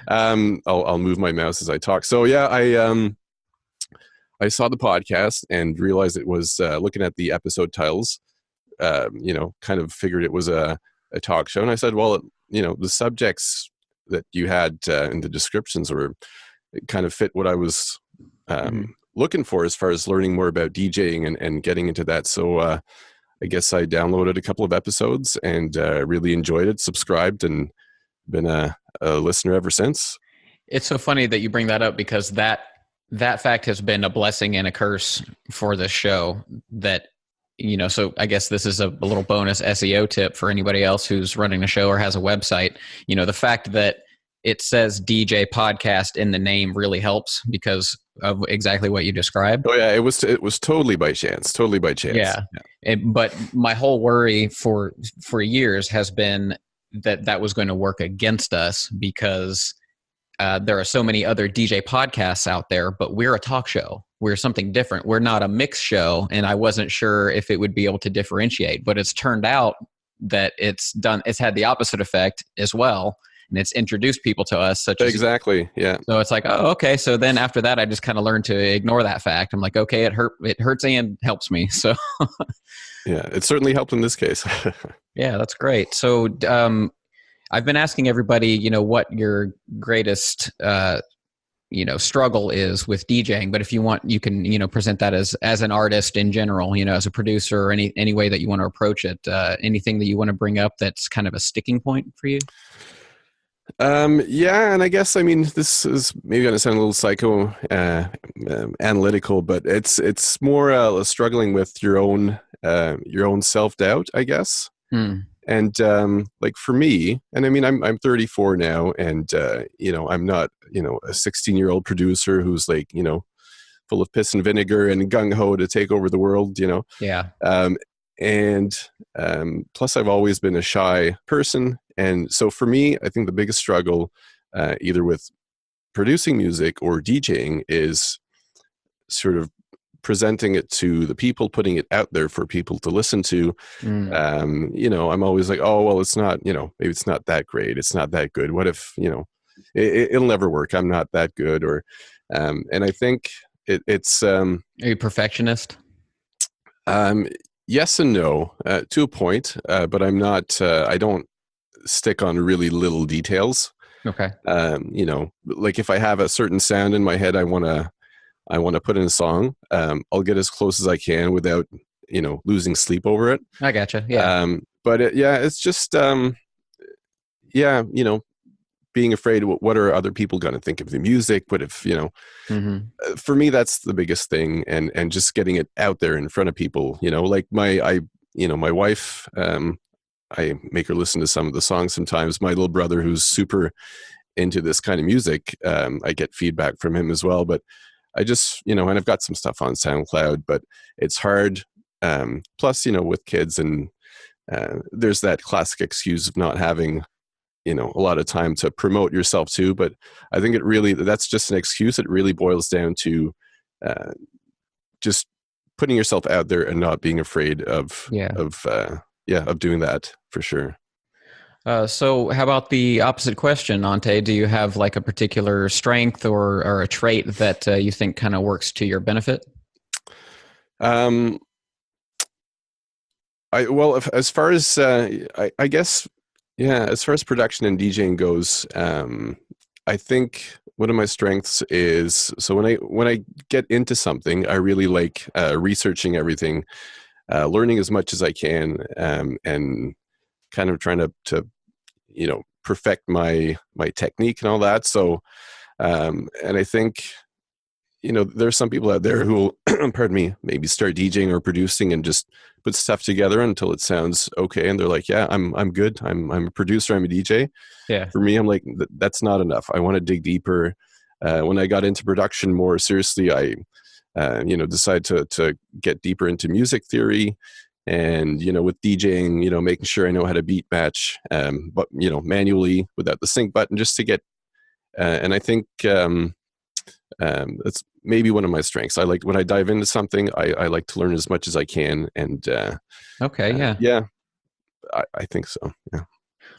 Speaker 4: I'll move my mouse as I talk. So yeah, I saw the podcast and realized it was looking at the episode titles. Kind of figured it was a talk show, and I said, well, the subjects that you had in the descriptions kind of fit what I was looking for as far as learning more about DJing and getting into that. So I guess I downloaded a couple of episodes and really enjoyed it, subscribed, and been a listener ever since.
Speaker 1: It's so funny that you bring that up, because that fact has been a blessing and a curse for this show. That so I guess this is a little bonus SEO tip for anybody else who's running a show or has a website. The fact that it says DJ podcast in the name really helps, because of exactly what you described.
Speaker 4: Oh yeah, it was totally by chance.
Speaker 1: Yeah. But my whole worry for years has been that was going to work against us, because there are so many other DJ podcasts out there, but we're a talk show. We're something different. We're not a mix show, and I wasn't sure if it would be able to differentiate, but it's turned out that it's had the opposite effect as well, and it's introduced people to us.
Speaker 4: Exactly, yeah.
Speaker 1: So it's like, oh, okay. So then after that, I just kind of learned to ignore that fact. I'm like, okay, it hurts and helps me. So
Speaker 4: yeah, it certainly helped in this case.
Speaker 1: Yeah, that's great. So I've been asking everybody, what your greatest struggle is with DJing, but if you want, you can present that as an artist in general, as a producer, or any way that you want to approach it. Anything that you want to bring up that's kind of a sticking point for you?
Speaker 4: Yeah, and I guess, I mean, this is maybe going to sound a little psycho analytical, but it's more struggling with your own self-doubt, I guess. And like for me, and I mean, I'm 34 now, and I'm not a 16-year-old producer who's like full of piss and vinegar and gung ho to take over the world.
Speaker 1: Yeah.
Speaker 4: And plus, I've always been a shy person, and so for me, I think the biggest struggle, either with producing music or DJing, is sort of presenting it to the people, putting it out there for people to listen to. I'm always like, oh, well, it's not, maybe it's not that great. It's not that good. What if, it'll never work. I'm not that good. Or, and I think it's,
Speaker 1: are you a perfectionist?
Speaker 4: Yes and no, to a point, but I'm not. I don't stick on really little details.
Speaker 1: Okay.
Speaker 4: Like if I have a certain sound in my head, I want to put in a song. I'll get as close as I can without losing sleep over it.
Speaker 1: I gotcha. Yeah.
Speaker 4: It's just yeah, being afraid what are other people going to think of the music? What if
Speaker 1: Mm-hmm.
Speaker 4: for me that's the biggest thing, and just getting it out there in front of people. Like my wife. I make her listen to some of the songs sometimes. My little brother, who's super into this kind of music, I get feedback from him as well. But I just, and I've got some stuff on SoundCloud, but it's hard. Plus, with kids, and there's that classic excuse of not having, a lot of time to promote yourself too. But I think that's just an excuse. It really boils down to just putting yourself out there and not being afraid of doing that, for sure.
Speaker 1: So how about the opposite question, Ante? Do you have like a particular strength or a trait that you think kind of works to your benefit?
Speaker 4: As far as I guess, yeah, as far as production and DJing goes, I think one of my strengths is, so when I get into something, I really like researching everything, learning as much as I can, and kind of trying to perfect my technique and all that. So and I think there's some people out there who will pardon me, maybe start DJing or producing and just put stuff together until it sounds okay, and they're like, yeah, I'm good, I'm a producer, I'm a DJ.
Speaker 1: Yeah.
Speaker 4: For me, I'm like, that's not enough. I want to dig deeper. When I got into production more seriously, I decided to get deeper into music theory, and with DJing, making sure I know how to beat match, but manually without the sync button, just to get and I think that's maybe one of my strengths. I like when I dive into something, I like to learn as much as I can, and
Speaker 1: Okay. Yeah.
Speaker 4: yeah, I think so. Yeah.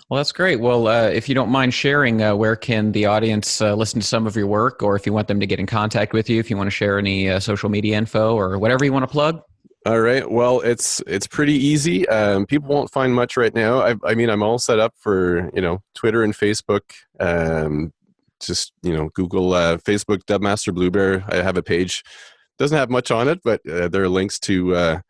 Speaker 1: Well, that's great. Well, if you don't mind sharing, where can the audience listen to some of your work, or if you want them to get in contact with you, if you want to share any social media info or whatever you want to plug?
Speaker 4: All right. Well, it's pretty easy. People won't find much right now. I mean, I'm all set up for Twitter and Facebook. Just Google Facebook Dubmaster Bluebear. I have a page. Doesn't have much on it, but there are links to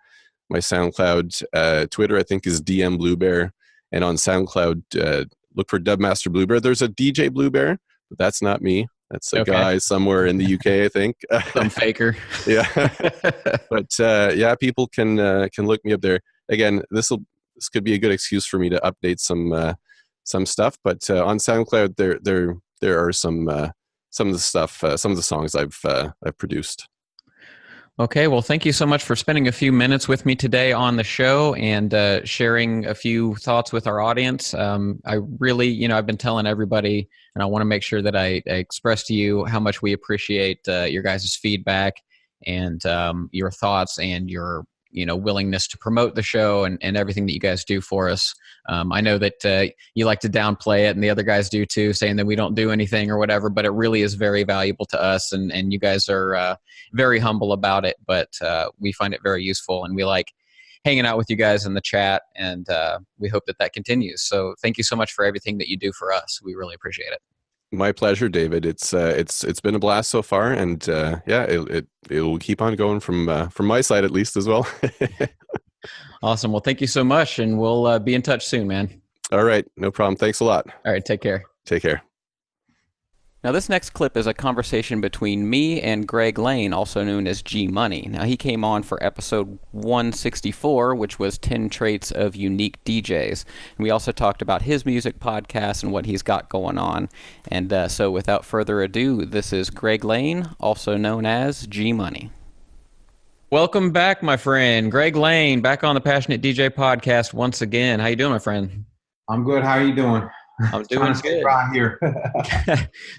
Speaker 4: my SoundCloud. Twitter, I think, is DM Bluebear, and on SoundCloud, look for Dubmaster Bluebear. There's a DJ Bluebear, but that's not me. That's a guy somewhere in the UK, I think.
Speaker 1: Some faker.
Speaker 4: Yeah. But yeah, people can look me up there. Again, this could be a good excuse for me to update some stuff. But on SoundCloud, there are some of the stuff, some of the songs I've produced.
Speaker 1: Okay, well, thank you so much for spending a few minutes with me today on the show and sharing a few thoughts with our audience. I really, I've been telling everybody, and I want to make sure that I express to you how much we appreciate your guys' feedback and your thoughts and your willingness to promote the show and everything that you guys do for us. I know that you like to downplay it, and the other guys do too, saying that we don't do anything or whatever, but it really is very valuable to us, and you guys are very humble about it, but we find it very useful, and we like hanging out with you guys in the chat, and we hope that continues. So thank you so much for everything that you do for us. We really appreciate it.
Speaker 4: My pleasure, David. It's been a blast so far, and yeah, it will keep on going from my side at least as well.
Speaker 1: Awesome. Well, thank you so much, and we'll be in touch soon, man.
Speaker 4: All right, no problem. Thanks a lot.
Speaker 1: All right, take care.
Speaker 4: Take care.
Speaker 1: Now, this next clip is a conversation between me and Greg Lane, also known as G Money. Now, he came on for episode 164, which was 10 Traits of Unique DJs. And we also talked about his music podcast and what he's got going on. And so without further ado, this is Greg Lane, also known as G Money. Welcome back, my friend. Greg Lane, back on the Passionate DJ podcast once again. How you doing, my friend?
Speaker 5: I'm good. How are you doing?
Speaker 1: I'm doing good.
Speaker 5: Right here.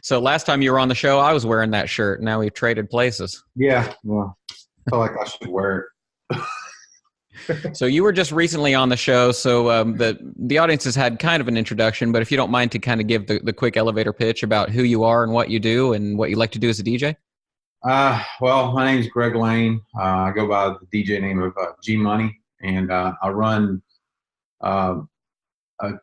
Speaker 1: So last time you were on the show, I was wearing that shirt. Now we've traded places.
Speaker 5: Yeah, well, I feel like I should wear it.
Speaker 1: So you were just recently on the show, so the audience has had kind of an introduction, but if you don't mind to kind of give the quick elevator pitch about who you are and what you do and what you like to do as a DJ.
Speaker 5: Well, my name is Greg Lane. I go by the DJ name of G Money, and I run a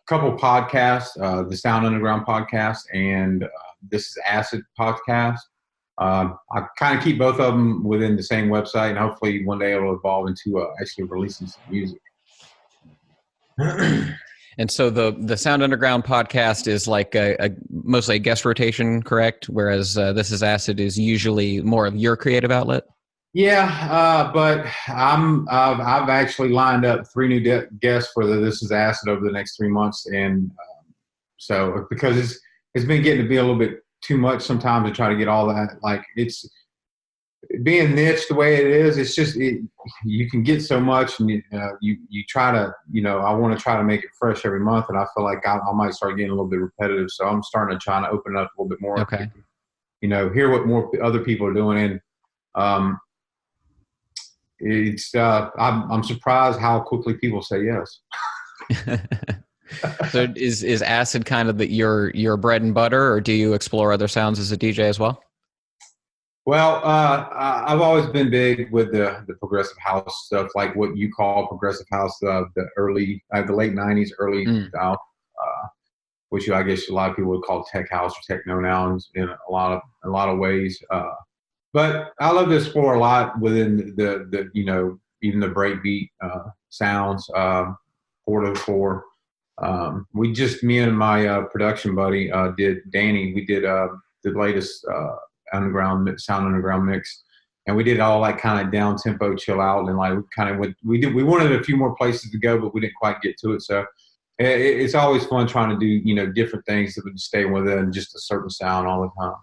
Speaker 5: couple podcasts, the Sound Underground podcast and This is Acid podcast. I kind of keep both of them within the same website, and hopefully one day it'll evolve into actually releasing some music.
Speaker 1: And so the Sound Underground podcast is like a mostly a guest rotation, correct? Whereas This is Acid is usually more of your creative outlet.
Speaker 5: Yeah, but I've actually lined up 3 new guests for the This is Acid over the next 3 months, and so because it's been getting to be a little bit too much sometimes to try to get all that. Like, it's being niche the way it is. It's just you can get so much, and you try to, I want to try to make it fresh every month, and I feel like I might start getting a little bit repetitive. So I'm starting to try to open it up a little bit more.
Speaker 1: Okay.
Speaker 5: Hear what more other people are doing, and it's I'm surprised how quickly people say yes.
Speaker 1: So is acid kind of your bread and butter, or do you explore other sounds as a DJ as well?
Speaker 5: Well, I've always been big with the progressive house stuff, like what you call progressive house, the late '90s, early 2000s, which I guess a lot of people would call tech house or techno now in a lot of ways. But I love to explore a lot within the even the breakbeat sounds, 4/4. Me and my production buddy Danny. We did the latest Sound Underground mix, and we did all like kind of down tempo, chill out, and like we wanted a few more places to go, but we didn't quite get to it. So it's always fun trying to do different things that would stay within just a certain sound all the time.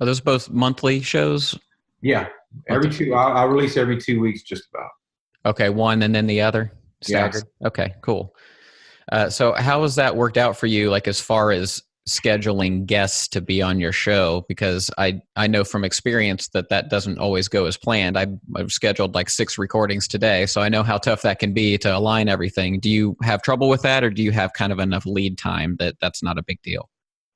Speaker 1: Are those both monthly shows?
Speaker 5: Yeah, I release every 2 weeks, just about.
Speaker 1: Okay, one and then the other staggered. Yes. Okay, cool. So how has that worked out for you, like as far as scheduling guests to be on your show? Because I know from experience that doesn't always go as planned. I've scheduled like 6 recordings today, so I know how tough that can be to align everything. Do you have trouble with that, or do you have kind of enough lead time that's not a big deal?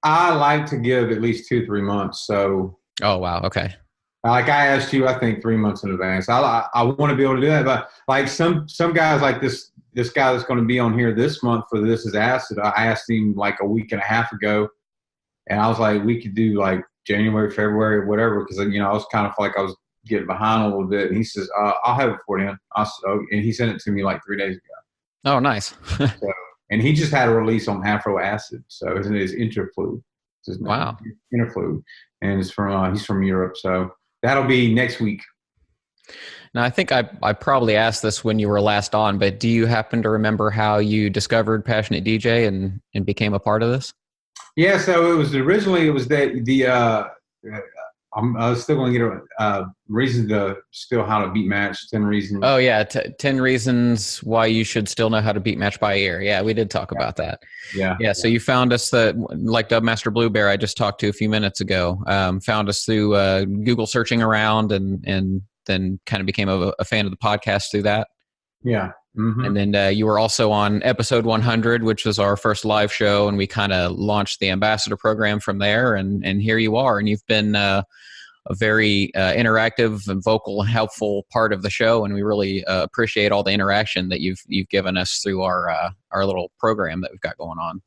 Speaker 5: I like to give at least 2-3 months. So.
Speaker 1: Oh, wow. Okay.
Speaker 5: Like I asked you, I think 3 months in advance. I want to be able to do that, but like some guys like this guy that's going to be on here this month for This is Acid, I asked him like a week and a half ago, and I was like, we could do like January, February, whatever, because I was kind of like I was getting behind a little bit. And he says, I'll have it for you. And he sent it to me like 3 days ago.
Speaker 1: Oh, nice.
Speaker 5: And he just had a release on Afro Acid, so his Interflude.
Speaker 1: Wow.
Speaker 5: Interflude, and it's he's from Europe, so that'll be next week.
Speaker 1: Now, I think I probably asked this when you were last on, but do you happen to remember how you discovered Passionate DJ and became a part of this? Yeah,
Speaker 5: so I was still going to get a reason to still how to beat match, 10 reasons.
Speaker 1: Oh, yeah, 10 reasons why you should still know how to beat match by ear. Yeah, we did talk about that. Yeah, so you found us, like Dubmaster Blue Bear I just talked to a few minutes ago, found us through Google searching around and then kind of became a fan of the podcast through that.
Speaker 5: Yeah. Mm-hmm.
Speaker 1: And then you were also on episode 100, which was our first live show, and we kind of launched the ambassador program from there, and here you are, and you've been a very interactive and vocal and helpful part of the show, and we really appreciate all the interaction that you've given us through our little program that we've got going on.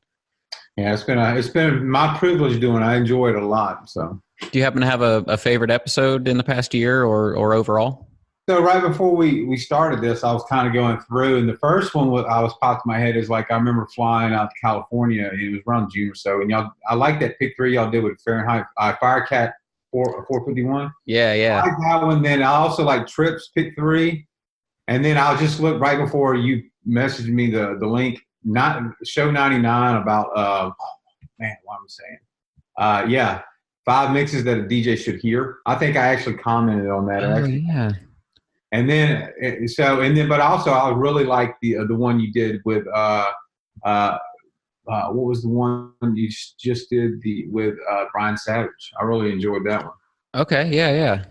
Speaker 5: Yeah, it's been my privilege doing it. I enjoy it a lot. So,
Speaker 1: do you happen to have a favorite episode in the past year or overall?
Speaker 5: So right before we started this, I was kind of going through, and the first one was popped in my head is like I remember flying out to California. It was around June or so, and I like that pick 3 y'all did with Fahrenheit Firecat 451.
Speaker 1: Yeah.
Speaker 5: I like that one. Then I also like Trips pick 3, and then I'll just look right before you messaged me the link. Not show 99 about what am I saying? 5 mixes that a DJ should hear. I think I actually commented on that.
Speaker 1: Yeah.
Speaker 5: And then but also I really like the one you did with what was the one you just did with Brian Savage? I really enjoyed that one.
Speaker 1: Okay, yeah.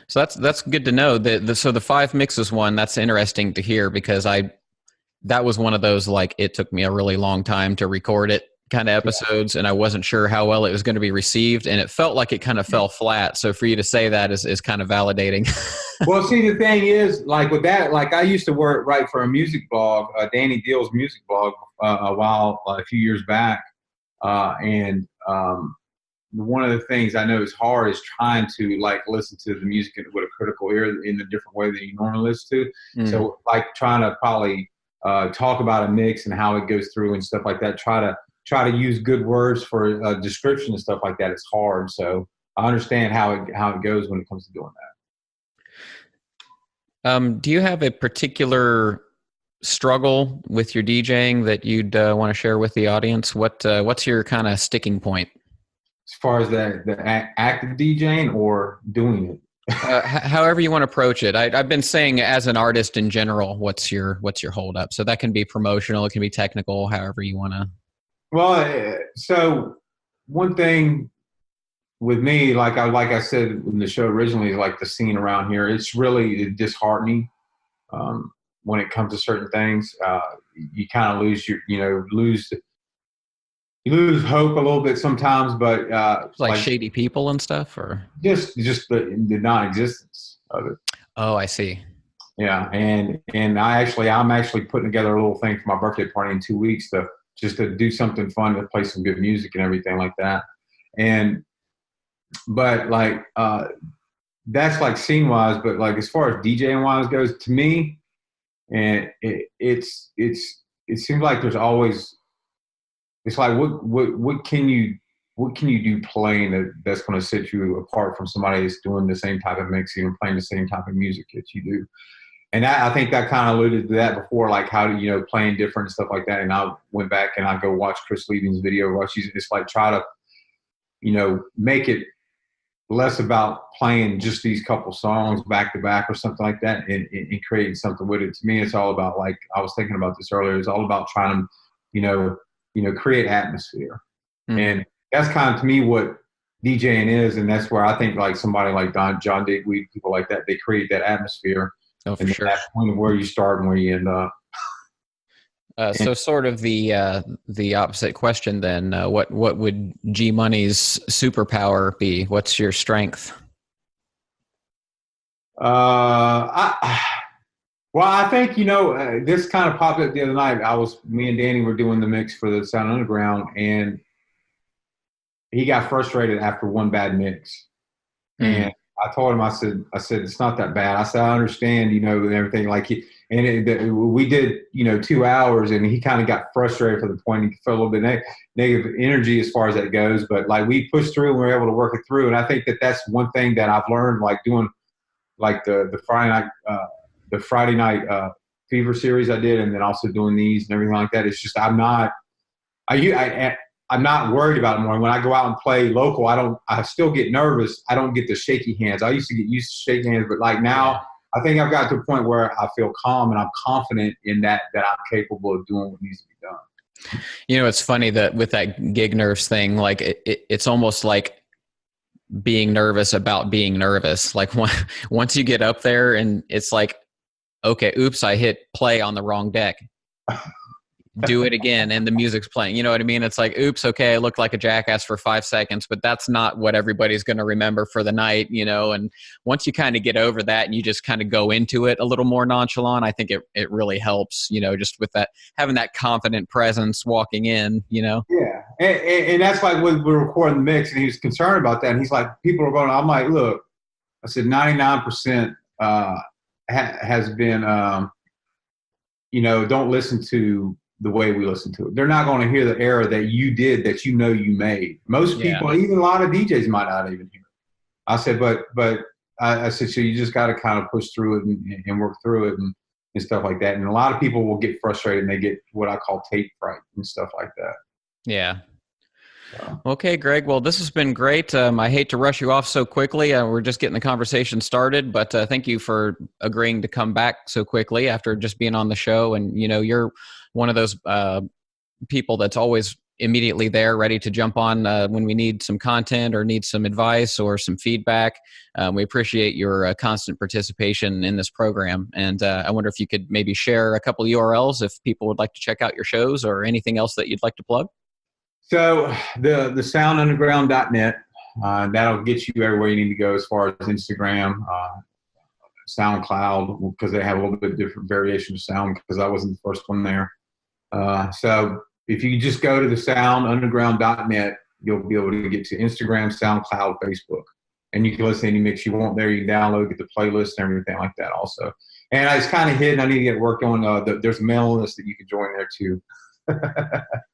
Speaker 1: So that's good to know. So the 5 mixes one, that's interesting to hear, because that was one of those, like, it took me a really long time to record it, kind of episodes, and I wasn't sure how well it was going to be received, and it felt like it kind of fell flat. So for you to say that is kind of validating.
Speaker 5: Well, see, the thing is, like with that, like I used to write for a music blog, Danny Deal's music blog, a few years back, and one of the things I know is hard is trying to like listen to the music with a critical ear in a different way than you normally listen to. So like trying to probably talk about a mix and how it goes through and stuff like that. Try to use good words for description and stuff like that. It's hard. So I understand how it goes when it comes to doing that.
Speaker 1: Do you have a particular struggle with your DJing that you'd want to share with the audience? What's your kind of sticking point?
Speaker 5: As far as the active DJing or doing it?
Speaker 1: However you want to approach it. I've been saying as an artist in general, what's your hold up? So that can be promotional, it can be technical, however you want to.
Speaker 5: Well, so one thing with me, like I said in the show originally, is like the scene around here. It's really disheartening when it comes to certain things. You kind of you lose hope a little bit sometimes, but
Speaker 1: like shady people and stuff, or
Speaker 5: just the non-existence of it.
Speaker 1: Oh, I see.
Speaker 5: Yeah, and I'm actually putting together a little thing for my birthday party in 2 weeks to do something fun, to play some good music and everything like that. But like that's like scene wise, but like as far as DJing wise goes, to me, and it seems like there's always. It's like what can you do playing that's going to set you apart from somebody that's doing the same type of mixing and playing the same type of music that you do. And I think that kind of alluded to that before, like how to playing different and stuff like that. And I went back and I go watch Chris Leaving's video Rushies. It's like try to make it less about playing just these couple songs back to back or something like that, and creating something with it. To me, it's all about, like I was thinking about this earlier, it's all about trying to create atmosphere. And that's kind of, to me, what DJing is. And that's where I think like somebody like John Digweed, people like that, they create that atmosphere.
Speaker 1: Oh, for sure.
Speaker 5: That's point of where you start and where you end up.
Speaker 1: So sort of the opposite question then, what would G Money's superpower be? What's your strength?
Speaker 5: Well, I think, this kind of popped up the other night. Me and Danny were doing the mix for the Sound Underground, and he got frustrated after one bad mix. And I told him, I said, it's not that bad. I said, I understand, and everything. Like we did, 2 hours, and he kind of got frustrated for the point he felt a little bit negative energy as far as that goes. But like we pushed through and we were able to work it through. And I think that that's one thing that I've learned, like doing like the Friday night Fever series I did, and then also doing these and everything like that. It's just I'm not worried about it more. When I go out and play local, I still get nervous. I don't get the shaky hands. I used to get used to shaking hands, but like now, I think I've got to a point where I feel calm and I'm confident in that I'm capable of doing what needs to be done.
Speaker 1: It's funny that with that gig nerves thing, like it's almost like being nervous about being nervous. Like once you get up there and it's like, okay, oops, I hit play on the wrong deck. Do it again, and the music's playing. You know what I mean? It's like, oops, okay, I looked like a jackass for 5 seconds, but that's not what everybody's going to remember for the night, And once you kind of get over that and you just kind of go into it a little more nonchalant, I think it really helps, just with that, having that confident presence walking in, Yeah.
Speaker 5: And that's like when we're recording the mix, and he was concerned about that. And he's like, people are going, I'm like, look, I said 99% has been, don't listen to the way we listen to it. They're not going to hear the error that you did, that you made. Most people, even a lot of DJs, might not even hear it. I said, but I said, so you just got to kind of push through it and work through it and stuff like that. And a lot of people will get frustrated and they get what I call tape fright and stuff like that.
Speaker 1: Yeah. Okay, Greg. Well, this has been great. I hate to rush you off so quickly. We're just getting the conversation started, but thank you for agreeing to come back so quickly after just being on the show. And, you're one of those people that's always immediately there, ready to jump on when we need some content or need some advice or some feedback. We appreciate your constant participation in this program. And I wonder if you could maybe share a couple URLs if people would like to check out your shows or anything else that you'd like to plug.
Speaker 5: So the soundunderground.net, that'll get you everywhere you need to go as far as Instagram, SoundCloud, because they have a little bit different variation of sound because I wasn't the first one there. So if you just go to the soundunderground.net, you'll be able to get to Instagram, SoundCloud, Facebook. And you can listen to any mix you want there. You can download, get the playlist and everything like that also. And it's kind of hidden. I need to get work on. There's a mailing list that you can join there too.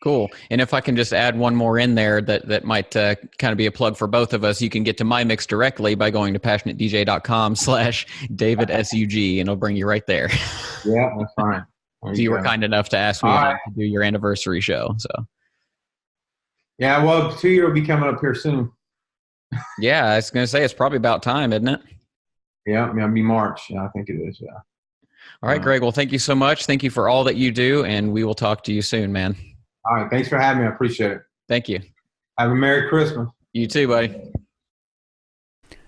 Speaker 1: Cool. And if I can just add one more in there that might kind of be a plug for both of us, you can get to my mix directly by going to passionatedj.com/DavidSUG, and it'll bring you right there.
Speaker 5: Yeah, that's fine.
Speaker 1: So you were kind enough to ask me to do your anniversary show. So.
Speaker 5: Yeah, well, 2 year will be coming up here soon.
Speaker 1: Yeah, I was going to say it's probably about time, isn't it?
Speaker 5: Yeah, it'll be March. Yeah, I think it is. Yeah.
Speaker 1: All right, Greg. Well, thank you so much. Thank you for all that you do, and we will talk to you soon, man.
Speaker 5: All right. Thanks for having me. I appreciate it.
Speaker 1: Thank you.
Speaker 5: Have a Merry Christmas.
Speaker 1: You too, buddy.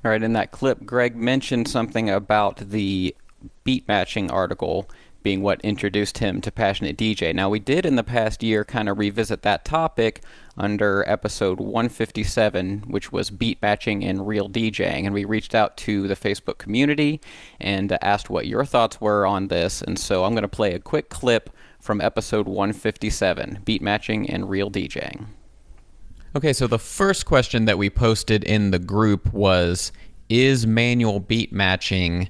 Speaker 1: All right, in that clip, Greg mentioned something about the beat matching article being what introduced him to Passionate DJ. Now, we did in the past year kind of revisit that topic under episode 157, which was beat matching and real DJing, and we reached out to the Facebook community and asked what your thoughts were on this. And so I'm going to play a quick clip from episode 157, beat matching and real DJing. Okay, so the first question that we posted in the group was, is manual beat matching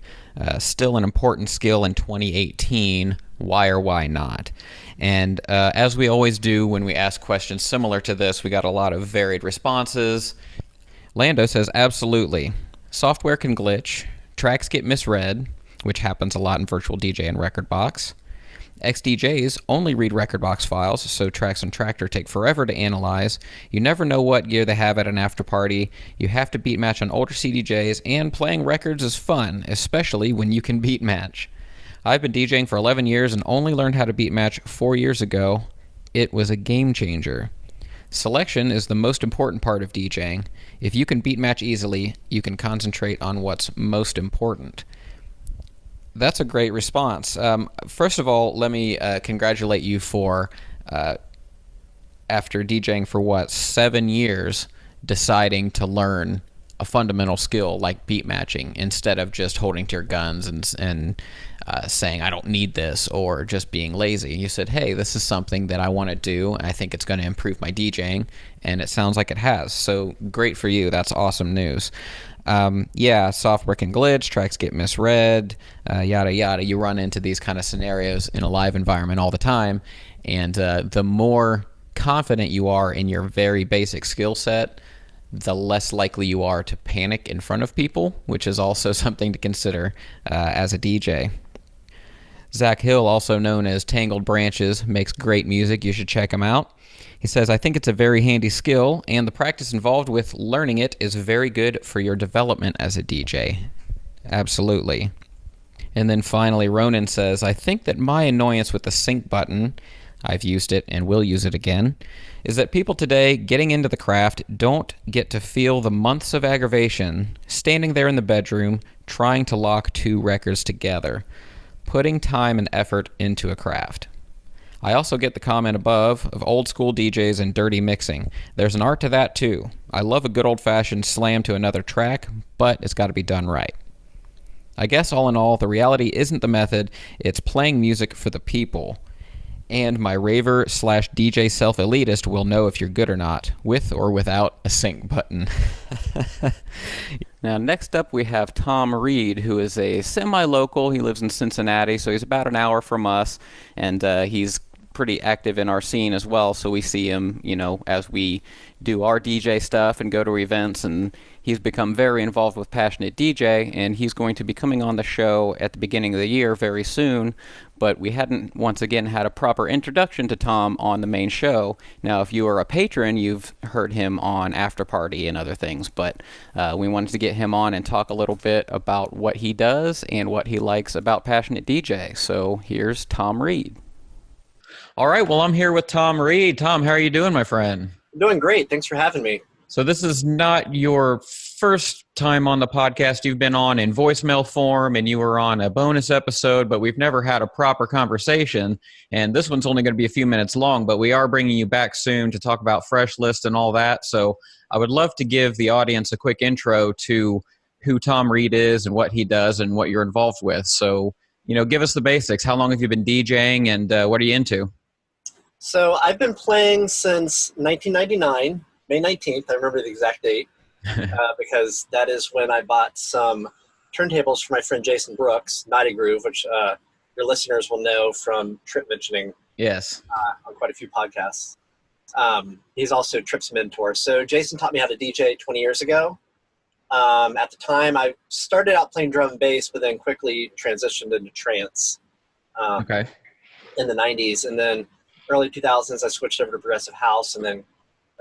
Speaker 1: still an important skill in 2018? Why or why not? And as we always do when we ask questions similar to this, we got a lot of varied responses. Lando says, absolutely. Software can glitch. Tracks get misread, which happens a lot in Virtual DJ and Rekordbox. XDJs only read Rekordbox files, so tracks on Traktor take forever to analyze. You never know what gear they have at an after party. You have to beat match on older CDJs, and playing records is fun, especially when you can beat match. I've been DJing for 11 years and only learned how to beat match 4 years ago. It was a game changer. Selection is the most important part of DJing. If you can beat match easily, you can concentrate on what's most important. That's a great response. First of all, let me congratulate you for, after DJing for 7 years, deciding to learn a fundamental skill like beat matching instead of just holding to your guns and saying, I don't need this, or just being lazy. You said, hey, this is something that I want to do. I think it's going to improve my DJing, and it sounds like it has. So great for you. That's awesome news. Yeah, software can glitch, tracks get misread, yada yada. You run into these kind of scenarios in a live environment all the time, and the more confident you are in your very basic skill set, the less likely you are to panic in front of people, which is also something to consider as a DJ. Zach Hill, also known as Tangled Branches, makes great music. You should check him out. He says, I think it's a very handy skill, and the practice involved with learning it is very good for your development as a DJ. Absolutely. And then finally, Ronan says, I think that my annoyance with the sync button, I've used it and will use it again, is that people today getting into the craft don't get to feel the months of aggravation standing there in the bedroom trying to lock two records together, putting time and effort into a craft. I also get the comment above of old school DJs and dirty mixing. There's an art to that too. I love a good old-fashioned slam to another track, but it's got to be done right. I guess all in all, the reality isn't the method, it's playing music for the people. And my raver/DJ self-elitist will know if you're good or not, with or without a sync button. Now, next up we have Tom Reed, who is a semi-local. He lives in Cincinnati, so he's about an hour from us, and he's pretty active in our scene as well, so we see him, you know, as we do our DJ stuff and go to events, and he's become very involved with Passionate DJ, and he's going to be coming on the show at the beginning of the year very soon, but we hadn't, once again, had a proper introduction to Tom on the main show. Now, if you are a patron, you've heard him on After Party and other things, but we wanted to get him on and talk a little bit about what he does and what he likes about Passionate DJ. So here's Tom Reed. All right, well, I'm here with Tom Reed. Tom, how are you doing, my friend?
Speaker 6: I'm doing great. Thanks for having me.
Speaker 1: So this is not your first time on the podcast. You've been on in voicemail form and you were on a bonus episode, but we've never had a proper conversation. And this one's only going to be a few minutes long, but we are bringing you back soon to talk about Fresh List and all that. So I would love to give the audience a quick intro to who Tom Reed is and what he does and what you're involved with. So, give us the basics. How long have you been DJing and what are you into?
Speaker 6: So I've been playing since 1999. May 19th, I remember the exact date, because that is when I bought some turntables for my friend Jason Brooks, Naughty Groove, which your listeners will know from Trip mentioning
Speaker 1: Yes.
Speaker 6: On quite a few podcasts. He's also Trip's mentor. So Jason taught me how to DJ 20 years ago. At the time, I started out playing drum and bass, but then quickly transitioned into trance in the 90s. And then early 2000s, I switched over to progressive house, and then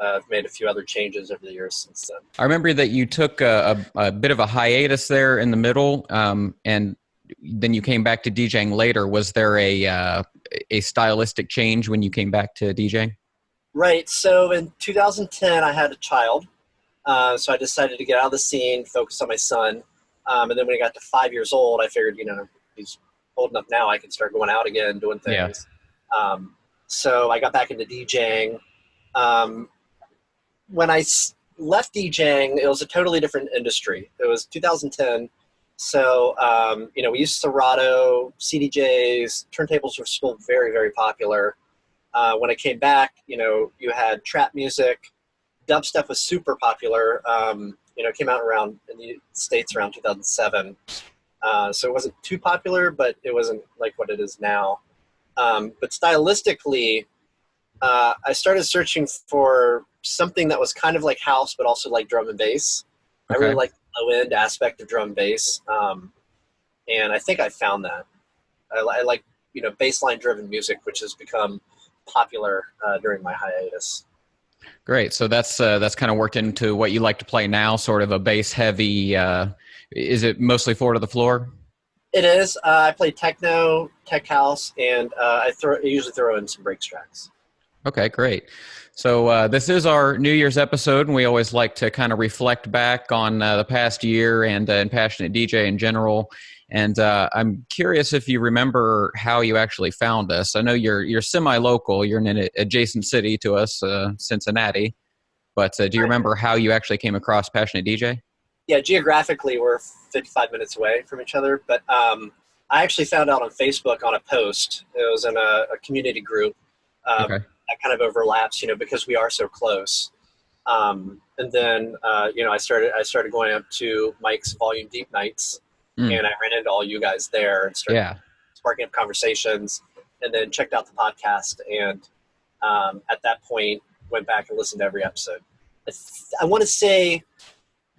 Speaker 6: I've made a few other changes over the years since then.
Speaker 1: I remember that you took a bit of a hiatus there in the middle, and then you came back to DJing later. Was there a stylistic change when you came back to DJing?
Speaker 6: Right. So in 2010, I had a child. So I decided to get out of the scene, focus on my son. And then when he got to 5 years old, I figured, he's old enough now, I can start going out again, doing things. Yeah. So I got back into DJing. When I left DJing, it was a totally different industry. It was 2010. So, we used Serato, CDJs, turntables were still very, very popular. When I came back, you had trap music. Dubstep was super popular. It came out in the States around 2007. So it wasn't too popular, but it wasn't like what it is now. But stylistically, I started searching for something that was kind of like house, but also like drum and bass. I really like the low-end aspect of drum and bass. And I think I found that. I like, baseline-driven music, which has become popular during my hiatus.
Speaker 1: Great. So that's kind of worked into what you like to play now, sort of a bass-heavy. Is it mostly four to the floor?
Speaker 6: It is. I play techno, tech house, and I usually throw in some breaks tracks.
Speaker 1: Okay, great. So this is our New Year's episode, and we always like to kind of reflect back on the past year and Passionate DJ in general. And I'm curious if you remember how you actually found us. I know you're semi-local. You're in an adjacent city to us, Cincinnati. But do you remember how you actually came across Passionate DJ?
Speaker 6: Yeah, geographically, we're 55 minutes away from each other. But I actually found out on Facebook on a post. It was in a community group. That kind of overlaps, because we are so close. And then, I started going up to Mike's Volume Deep Nights, and I ran into all you guys there and started sparking up conversations, and then checked out the podcast. And at that point, went back and listened to every episode. I want to say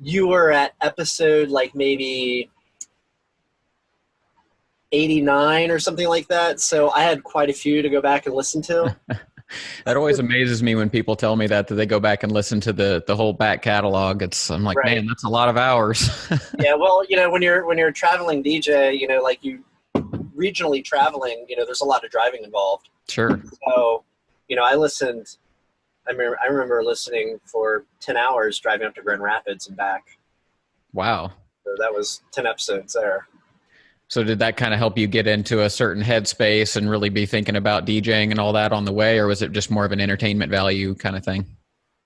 Speaker 6: you were at episode like maybe 89 or something like that. So I had quite a few to go back and listen to.
Speaker 1: That always amazes me when people tell me that they go back and listen to the whole back catalog. I'm like, man, that's a lot of hours.
Speaker 6: Yeah, well, when you're a traveling DJ, like you regionally traveling, there's a lot of driving involved.
Speaker 1: Sure.
Speaker 6: So, I listened. I remember listening for 10 hours driving up to Grand Rapids and back.
Speaker 1: Wow.
Speaker 6: So that was 10 episodes there.
Speaker 1: So did that kind of help you get into a certain headspace and really be thinking about DJing and all that on the way, or was it just more of an entertainment value kind of thing?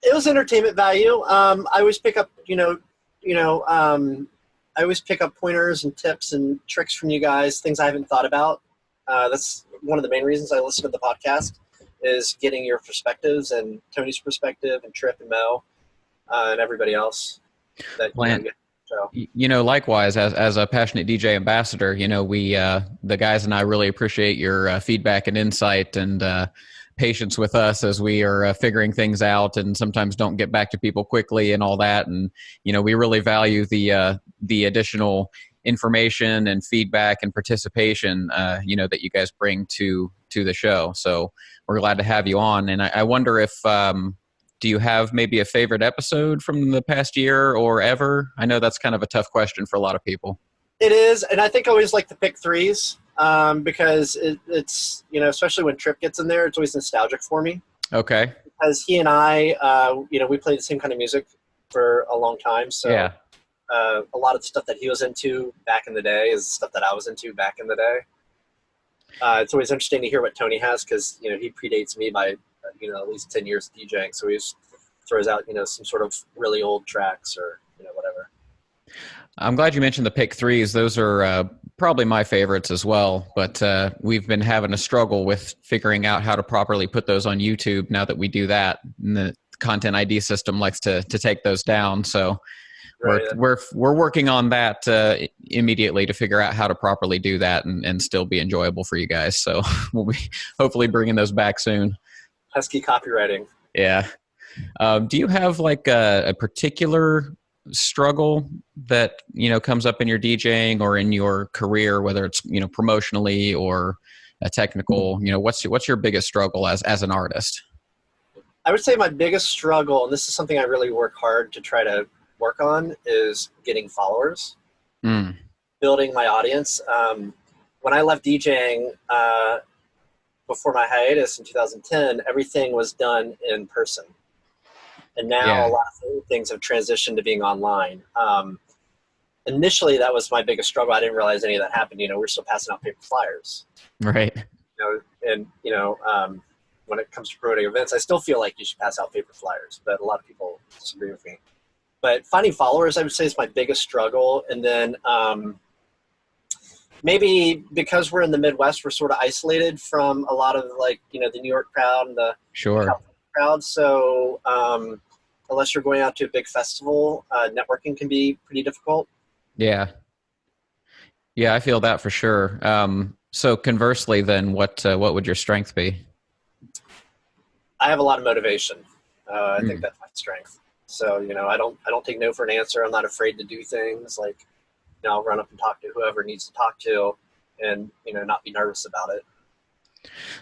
Speaker 6: It was entertainment value. I always pick up, I always pick up pointers and tips and tricks from you guys, things I haven't thought about. That's one of the main reasons I listen to the podcast, is getting your perspectives and Tony's perspective and Trip and Mo and everybody else. So.
Speaker 1: Likewise, as a Passionate DJ ambassador, we, the guys and I really appreciate your feedback and insight and patience with us as we are figuring things out and sometimes don't get back to people quickly and all that. And, we really value the additional information and feedback and participation, that you guys bring to the show. So we're glad to have you on. And I wonder if, do you have maybe a favorite episode from the past year or ever? I know that's kind of a tough question for a lot of people.
Speaker 6: It is. And I think I always like to pick threes because it's, especially when Trip gets in there, it's always nostalgic for me.
Speaker 1: Okay.
Speaker 6: because he and I, we played the same kind of music for a long time. So
Speaker 1: Yeah.
Speaker 6: A lot of the stuff that he was into back in the day is stuff that I was into back in the day. It's always interesting to hear what Tony has because, he predates me by, at least 10 years of DJing. So he just throws out, some sort of really old tracks or, whatever.
Speaker 1: I'm glad you mentioned the pick threes. Those are probably my favorites as well. But we've been having a struggle with figuring out how to properly put those on YouTube now that we do that. And the Content ID system likes to take those down. So
Speaker 6: Right.
Speaker 1: we're working on that immediately to figure out how to properly do that and still be enjoyable for you guys. So we'll be hopefully bringing those back soon.
Speaker 6: Pesky copywriting.
Speaker 1: Yeah. Do you have like a particular struggle that comes up in your DJing or in your career, whether it's promotionally or a technical? What's your biggest struggle as an artist?
Speaker 6: I would say my biggest struggle, and this is something I really work hard to try to work on, is getting followers, building my audience. When I left DJing before my hiatus in 2010, everything was done in person. And now a lot of things have transitioned to being online. Initially, that was my biggest struggle. I didn't realize any of that happened. We're still passing out paper flyers.
Speaker 1: Right.
Speaker 6: When it comes to promoting events, I still feel like you should pass out paper flyers, but a lot of people disagree with me. But finding followers, I would say, is my biggest struggle. And then maybe because we're in the Midwest, we're sort of isolated from a lot of the New York crowd and the
Speaker 1: Sure.
Speaker 6: crowd. So unless you're going out to a big festival, networking can be pretty difficult.
Speaker 1: Yeah. Yeah, I feel that for sure. So conversely, then, what would your strength be?
Speaker 6: I have a lot of motivation. I think that's my strength. So, I don't take no for an answer. I'm not afraid to do things like, I'll run up and talk to whoever needs to talk to and, not be nervous about it.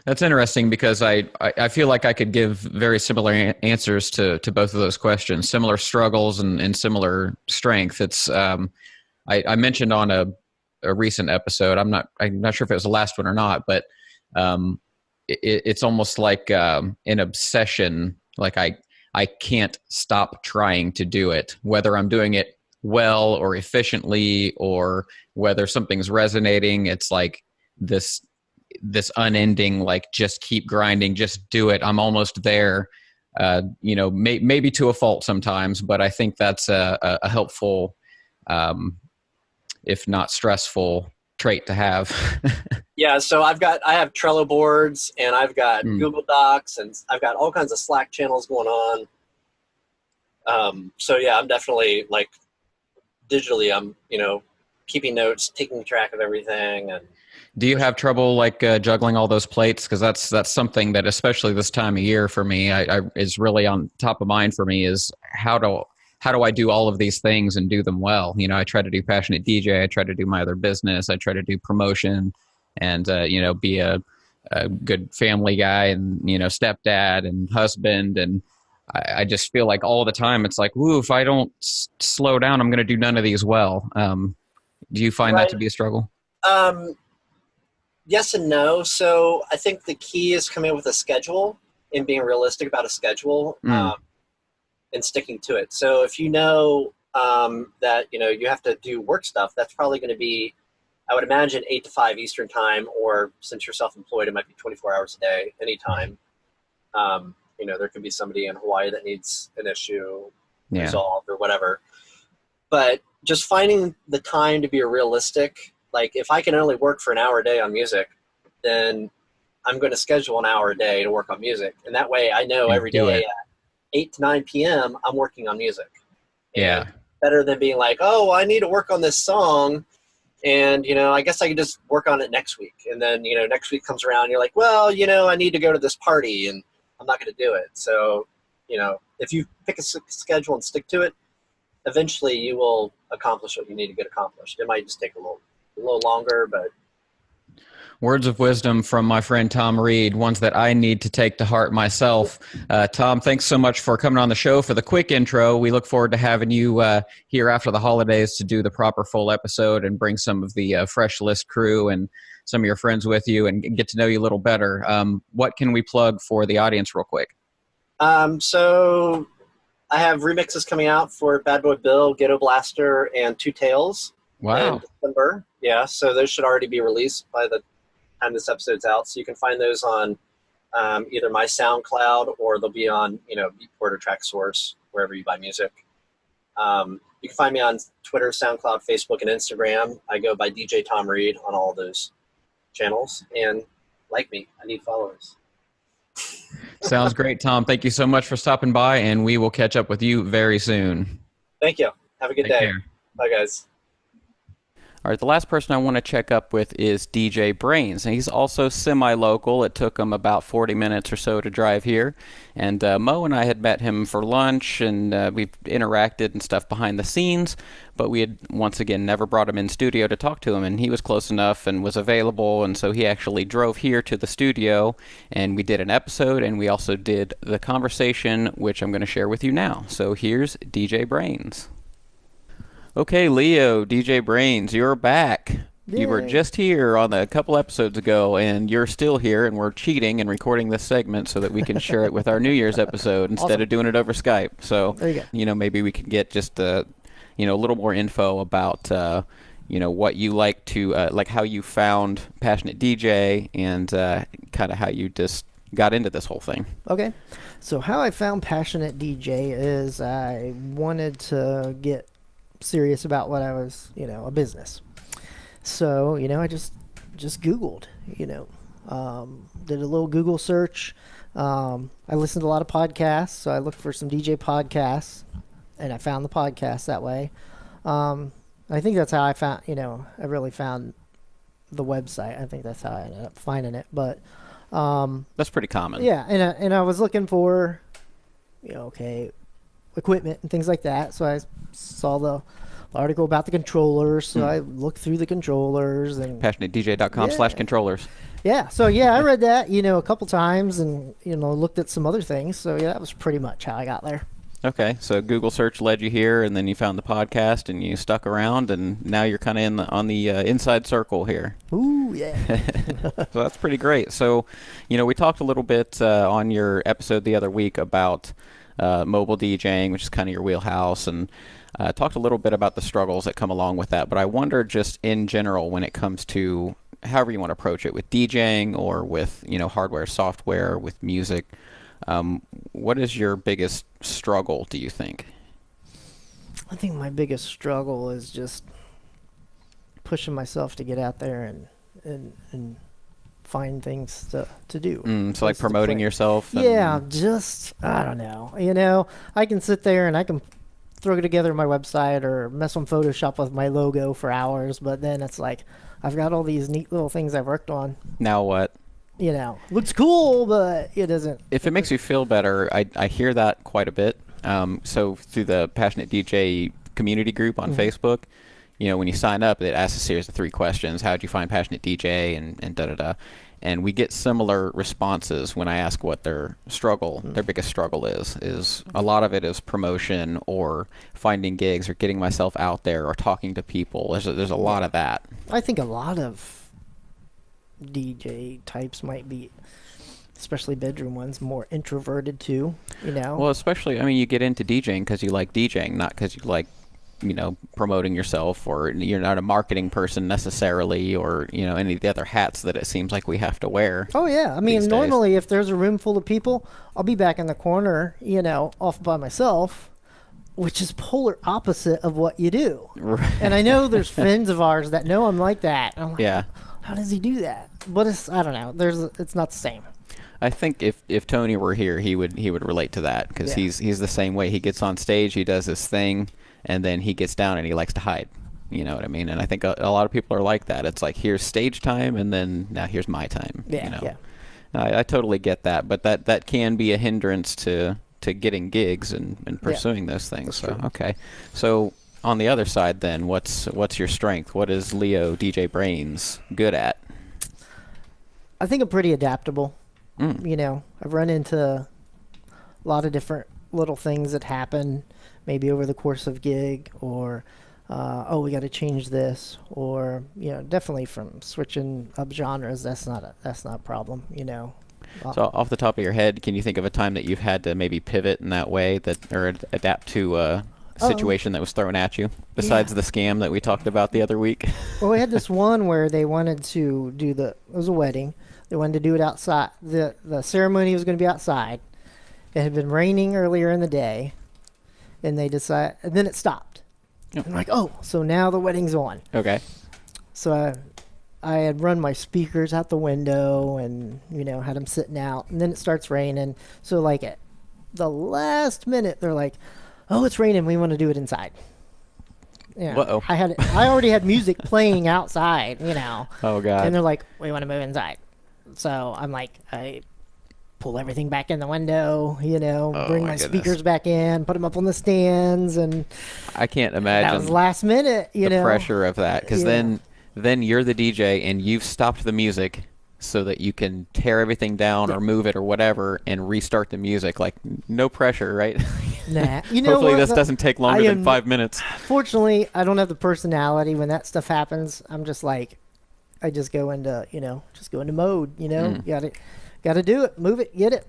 Speaker 1: That's interesting because I feel like I could give very similar answers to both of those questions, similar struggles and similar strength. It's I mentioned on a recent episode, I'm not sure if it was the last one or not, but it's almost like an obsession. Like I can't stop trying to do it, whether I'm doing it well or efficiently or whether something's resonating. It's like this unending, like, just keep grinding, just do it. I'm almost there, maybe to a fault sometimes, but I think that's a helpful, if not stressful trait to have.
Speaker 6: Yeah. So I have Trello boards and I've got Google Docs and I've got all kinds of Slack channels going on. So yeah, I'm definitely digitally, I'm, keeping notes, taking track of everything. And
Speaker 1: do you have trouble juggling all those plates? Because that's something that, especially this time of year for me, I is really on top of mind for me, is how do I do all of these things and do them well? I try to do Passionate DJ. I try to do my other business. I try to do promotion and, be a good family guy and, stepdad and husband. And I just feel like all the time it's like, woo, if I don't slow down, I'm going to do none of these well. Do you find that to be a struggle?
Speaker 6: Yes and no. So I think the key is coming up with a schedule and being realistic about a schedule and sticking to it. So if that, you have to do work stuff, that's probably going to be, I would imagine, 8 to 5 Eastern time, or since you're self-employed, it might be 24 hours a day, anytime. There could be somebody in Hawaii that needs an issue resolved or whatever. But just finding the time to be realistic. Like, if I can only work for an hour a day on music, then I'm going to schedule an hour a day to work on music. And that way I know every day at 8 to 9 p.m. I'm working on music.
Speaker 1: Yeah.
Speaker 6: And better than being like, oh, I need to work on this song. And, I guess I could just work on it next week. And then, next week comes around, you're like, well, I need to go to this party and I'm not going to do it. So, if you pick a schedule and stick to it, eventually you will accomplish what you need to get accomplished. It might just take a little longer, but.
Speaker 1: Words of wisdom from my friend Tom Reed, ones that I need to take to heart myself. Tom, thanks so much for coming on the show for the quick intro. We look forward to having you here after the holidays to do the proper full episode and bring some of the Fresh List crew and some of your friends with you and get to know you a little better. What can we plug for the audience real quick?
Speaker 6: So I have remixes coming out for Bad Boy Bill, Ghetto Blaster, and Two Tails in December. Yeah, so those should already be released by the time this episode's out. So you can find those on either my SoundCloud or they'll be on, Beatport or TrackSource, wherever you buy music. You can find me on Twitter, SoundCloud, Facebook, and Instagram. I go by DJ Tom Reed on all those channels. And like me, I need followers.
Speaker 1: Sounds great, Tom. Thank you so much for stopping by, and we will catch up with you very soon.
Speaker 6: Thank you. Have a good day.
Speaker 1: Care.
Speaker 6: Bye, guys.
Speaker 1: All right, the last person I want to check up with is DJ Brains, and he's also semi-local. It took him about 40 minutes or so to drive here, and Mo and I had met him for lunch, and we've interacted and stuff behind the scenes, but we had, once again, never brought him in studio to talk to him, and he was close enough and was available, and so he actually drove here to the studio, and we did an episode, and we also did the conversation, which I'm going to share with you now. So here's DJ Brains. Okay, Leo, DJ Brains, you're back. Yay. You were just here on a couple episodes ago, and you're still here, and we're cheating and recording this segment so that we can share it with our New Year's episode instead of doing it over Skype. So,
Speaker 7: there you go.
Speaker 1: Maybe we could get just a little more info about, what you like to, like how you found Passionate DJ and kind of how you just got into this whole thing.
Speaker 7: Okay. So how I found Passionate DJ is I wanted to get serious about what I was, a business. So, I just Googled, did a little Google search. I listened to a lot of podcasts, so I looked for some DJ podcasts, and I found the podcast that way. I think that's how I found, I really found the website. I think that's how I ended up finding it. But
Speaker 1: that's pretty common.
Speaker 7: Yeah, and I was looking for, equipment and things like that. So I saw the article about the controllers, so I looked through the controllers and
Speaker 1: passionatedj.com/controllers.
Speaker 7: Yeah, so I read that, a couple times and looked at some other things. So that was pretty much how I got there.
Speaker 1: Okay, so Google search led you here, and then you found the podcast, and you stuck around, and now you're kind of on the inside circle here.
Speaker 7: Ooh, yeah.
Speaker 1: So that's pretty great. So, we talked a little bit on your episode the other week about mobile DJing, which is kind of your wheelhouse, and talked a little bit about the struggles that come along with that. But I wonder, just in general, when it comes to however you want to approach it with DJing or with hardware, software, with music, what is your biggest struggle, do you think?
Speaker 7: I think my biggest struggle is just pushing myself to get out there and find things to do.
Speaker 1: So like promoting yourself?
Speaker 7: Yeah, I don't know. I can sit there and I can throw together my website or mess on Photoshop with my logo for hours, but then it's like I've got all these neat little things I've worked on.
Speaker 1: Now what?
Speaker 7: Looks cool, but it doesn't.
Speaker 1: If it makes you feel better, I hear that quite a bit. So through the Passionate DJ community group on Facebook, when you sign up, it asks a series of 3 questions. How did you find Passionate DJ and da-da-da. And we get similar responses when I ask what their biggest struggle is. A lot of it is promotion or finding gigs or getting myself out there or talking to people. There's a lot of that.
Speaker 7: I think a lot of DJ types might be, especially bedroom ones, more introverted too,
Speaker 1: Well, especially, you get into DJing because you like DJing, not because you like, promoting yourself, or you're not a marketing person necessarily, or, any of the other hats that it seems like we have to wear.
Speaker 7: Oh, yeah. Normally if there's a room full of people, I'll be back in the corner, off by myself, which is polar opposite of what you do. Right. And I know there's friends of ours that know I'm like that. I'm like,
Speaker 1: yeah.
Speaker 7: How does he do that? But I don't know. It's not the same.
Speaker 1: I think if Tony were here, he would relate to that, because he's the same way. He gets on stage, he does his thing, and then he gets down and he likes to hide. You know what I mean? And I think a lot of people are like that. It's like, here's stage time, and then now here's my time.
Speaker 7: Yeah, yeah.
Speaker 1: I totally get that, but that can be a hindrance to getting gigs and pursuing those things. So okay, so on the other side, then, what's your strength? What is Leo DJ Brains good at?
Speaker 7: I think I'm pretty adaptable. I've run into a lot of different little things that happen, maybe over the course of gig, or we got to change this, or definitely from switching up genres. That's not a problem.
Speaker 1: So off the top of your head, can you think of a time that you've had to maybe pivot in that way or adapt to a situation that was thrown at you, besides the scam that we talked about the other week?
Speaker 7: Well, we had this one where they wanted to do it was a wedding. They wanted to do it outside. The ceremony was going to be outside. It had been raining earlier in the day, and and then it stopped.
Speaker 1: Yep.
Speaker 7: I'm like, oh, so now the wedding's on.
Speaker 1: Okay.
Speaker 7: So I had run my speakers out the window and, had them sitting out. And then it starts raining. So, like, at the last minute, they're like, oh, it's raining. We want to do it inside.
Speaker 1: Uh-oh.
Speaker 7: I already had music playing outside,
Speaker 1: Oh, God.
Speaker 7: And they're like, we want to move inside. So I'm like, I pull everything back in the window, bring my speakers back in, put them up on the stands. And
Speaker 1: I can't imagine
Speaker 7: that was last minute,
Speaker 1: the pressure of that. Because then you're the DJ and you've stopped the music so that you can tear everything down or move it or whatever and restart the music. Like, no pressure, right?
Speaker 7: Nah.
Speaker 1: Hopefully this doesn't take longer than 5 minutes.
Speaker 7: Fortunately, I don't have the personality when that stuff happens. I'm just like, I just go into, mode, Gotta do it, move it, get it.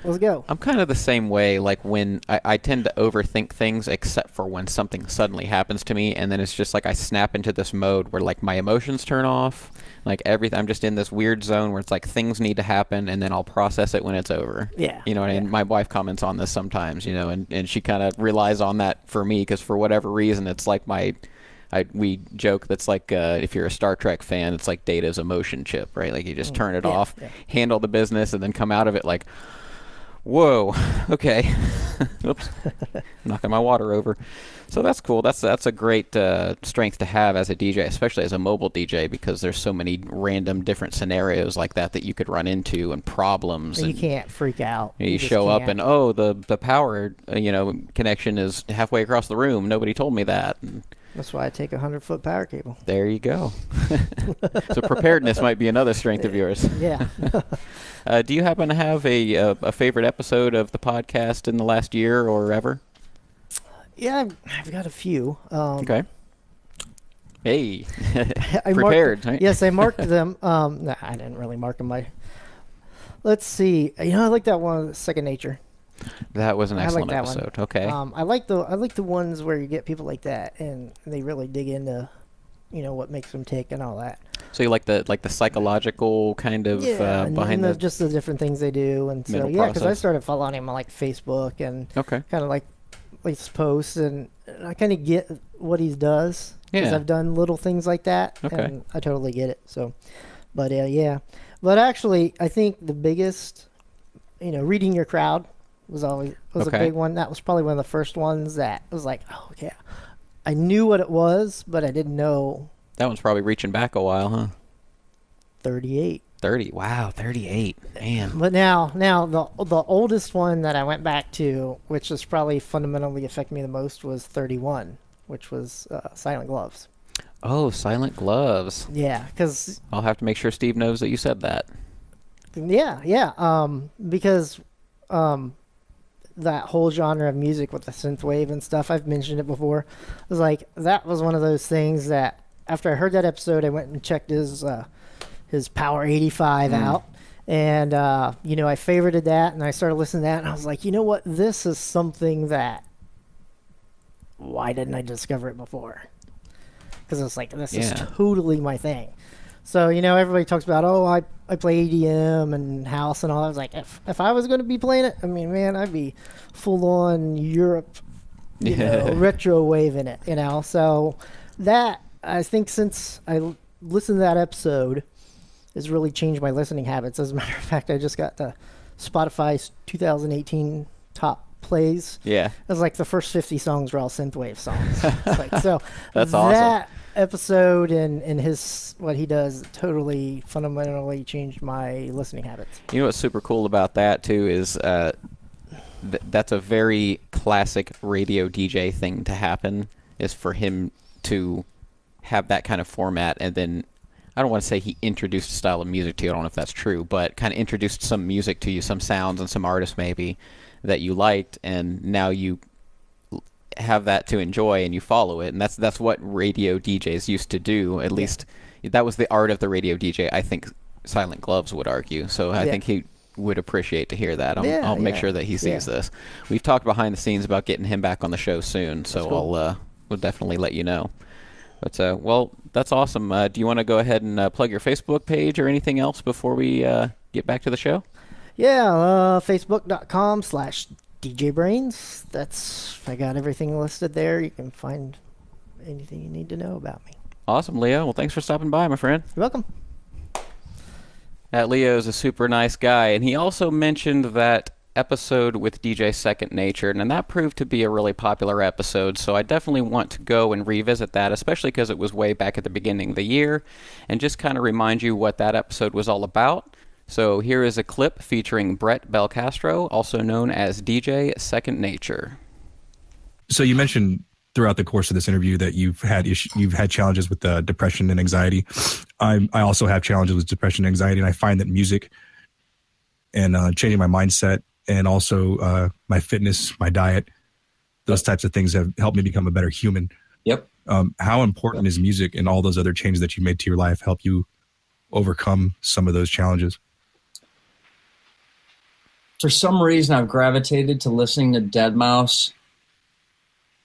Speaker 7: Let's go.
Speaker 1: I'm kind of the same way, like when I tend to overthink things except for when something suddenly happens to me, and then it's just like I snap into this mode where like my emotions turn off, like everything. I'm just in this weird zone where it's like things need to happen, and then I'll process it when it's over.
Speaker 7: Yeah.
Speaker 1: And my wife comments on this sometimes, and she kind of relies on that for me because for whatever reason it's like we joke that's like if you're a Star Trek fan, it's like Data's emotion chip, right? Like you just turn it off, handle the business, and then come out of it like, whoa, okay. Oops, knocking my water over. So that's cool. That's a great strength to have as a DJ, especially as a mobile DJ, because there's so many random different scenarios like that you could run into and problems.
Speaker 7: And
Speaker 1: and
Speaker 7: you can't freak out.
Speaker 1: You show up and the power connection is halfway across the room. Nobody told me that. And
Speaker 7: that's why I take a 100-foot power cable.
Speaker 1: there you go. So preparedness might be another strength of yours.
Speaker 7: Yeah.
Speaker 1: Do you happen to have a favorite episode of the podcast in the last year or ever?
Speaker 7: Yeah, I've got a few.
Speaker 1: Okay. Hey,
Speaker 7: I
Speaker 1: prepared. Right?
Speaker 7: Yes, I marked them. No, I didn't really mark them. Let's see. I like that one, Second Nature.
Speaker 1: That was an excellent
Speaker 7: that one.
Speaker 1: episode. Okay.
Speaker 7: I like the ones where you get people like that and they really dig into, what makes them tick and all that.
Speaker 1: So you like the psychological kind of behind the
Speaker 7: just the different things they do, and so because I started following him on like Facebook and kind of like his posts, and I kind of get what he does because I've done little things like that, and I totally get it. So, but but actually, I think the biggest, reading your crowd was a big one. That was probably one of the first ones that was like, oh yeah, I knew what it was, but I didn't know.
Speaker 1: That one's probably reaching back a while, huh?
Speaker 7: 38.
Speaker 1: 30. Wow, 38. Man.
Speaker 7: But now the oldest one that I went back to, which has probably fundamentally affected me the most, was 31, which was Silent Gloves.
Speaker 1: Oh, Silent Gloves.
Speaker 7: Yeah, because
Speaker 1: I'll have to make sure Steve knows that you said that.
Speaker 7: Yeah. Because that whole genre of music with the synthwave and stuff, I've mentioned it before. It was like, that was one of those things that after I heard that episode, I went and checked his Power 85 out. And, I favorited that, and I started listening to that, and I was like, you know what? This is something that, why didn't I discover it before? Because it's like, this is totally my thing. So, everybody talks about, I play EDM and house and all. I was like, if I was going to be playing it, I mean, man, I'd be full on Europe, retro wave in it, So that, I think since I listened to that episode, has really changed my listening habits. As a matter of fact, I just got the Spotify's 2018 top plays.
Speaker 1: Yeah.
Speaker 7: It was like the first 50 songs were all synthwave songs. So
Speaker 1: that's awesome.
Speaker 7: That episode and his what he does totally fundamentally changed my listening habits.
Speaker 1: You know what's super cool about that too is that's a very classic radio DJ thing to happen, is for him to have that kind of format, and then I don't want to say he introduced a style of music to you, I don't know if that's true, but kind of introduced some music to you, some sounds and some artists maybe that you liked, and now you have that to enjoy and you follow it. And that's what radio DJs used to do. At least that was the art of the radio DJ, I think Silent Gloves would argue. So I think he would appreciate to hear that.
Speaker 7: Yeah,
Speaker 1: I'll make
Speaker 7: yeah,
Speaker 1: sure that he sees
Speaker 7: yeah.
Speaker 1: this. We've talked behind the scenes about getting him back on the show soon, so
Speaker 7: cool.
Speaker 1: we'll definitely let you know. But well, that's awesome. Do you want to go ahead and plug your Facebook page or anything else before we get back to the show?
Speaker 7: Yeah, facebook.com/DJBrains. I got everything listed there. You can find anything you need to know about me.
Speaker 1: Awesome, Leo. Well, thanks for stopping by, my friend.
Speaker 7: You're welcome.
Speaker 1: Leo's a super nice guy, and he also mentioned that episode with DJ Second Nature, and that proved to be a really popular episode, so I definitely want to go and revisit that, especially because it was way back at the beginning of the year, and just kind of remind you what that episode was all about. So here is a clip featuring Brett Belcastro, also known as DJ Second Nature.
Speaker 8: So you mentioned throughout the course of this interview that you've had challenges with depression and anxiety. I also have challenges with depression and anxiety, and I find that music and changing my mindset and also my fitness, my diet, those types of things have helped me become a better human.
Speaker 9: Yep.
Speaker 8: How important is music and all those other changes that you made to your life help you overcome some of those challenges?
Speaker 9: For some reason, I've gravitated to listening to Deadmau5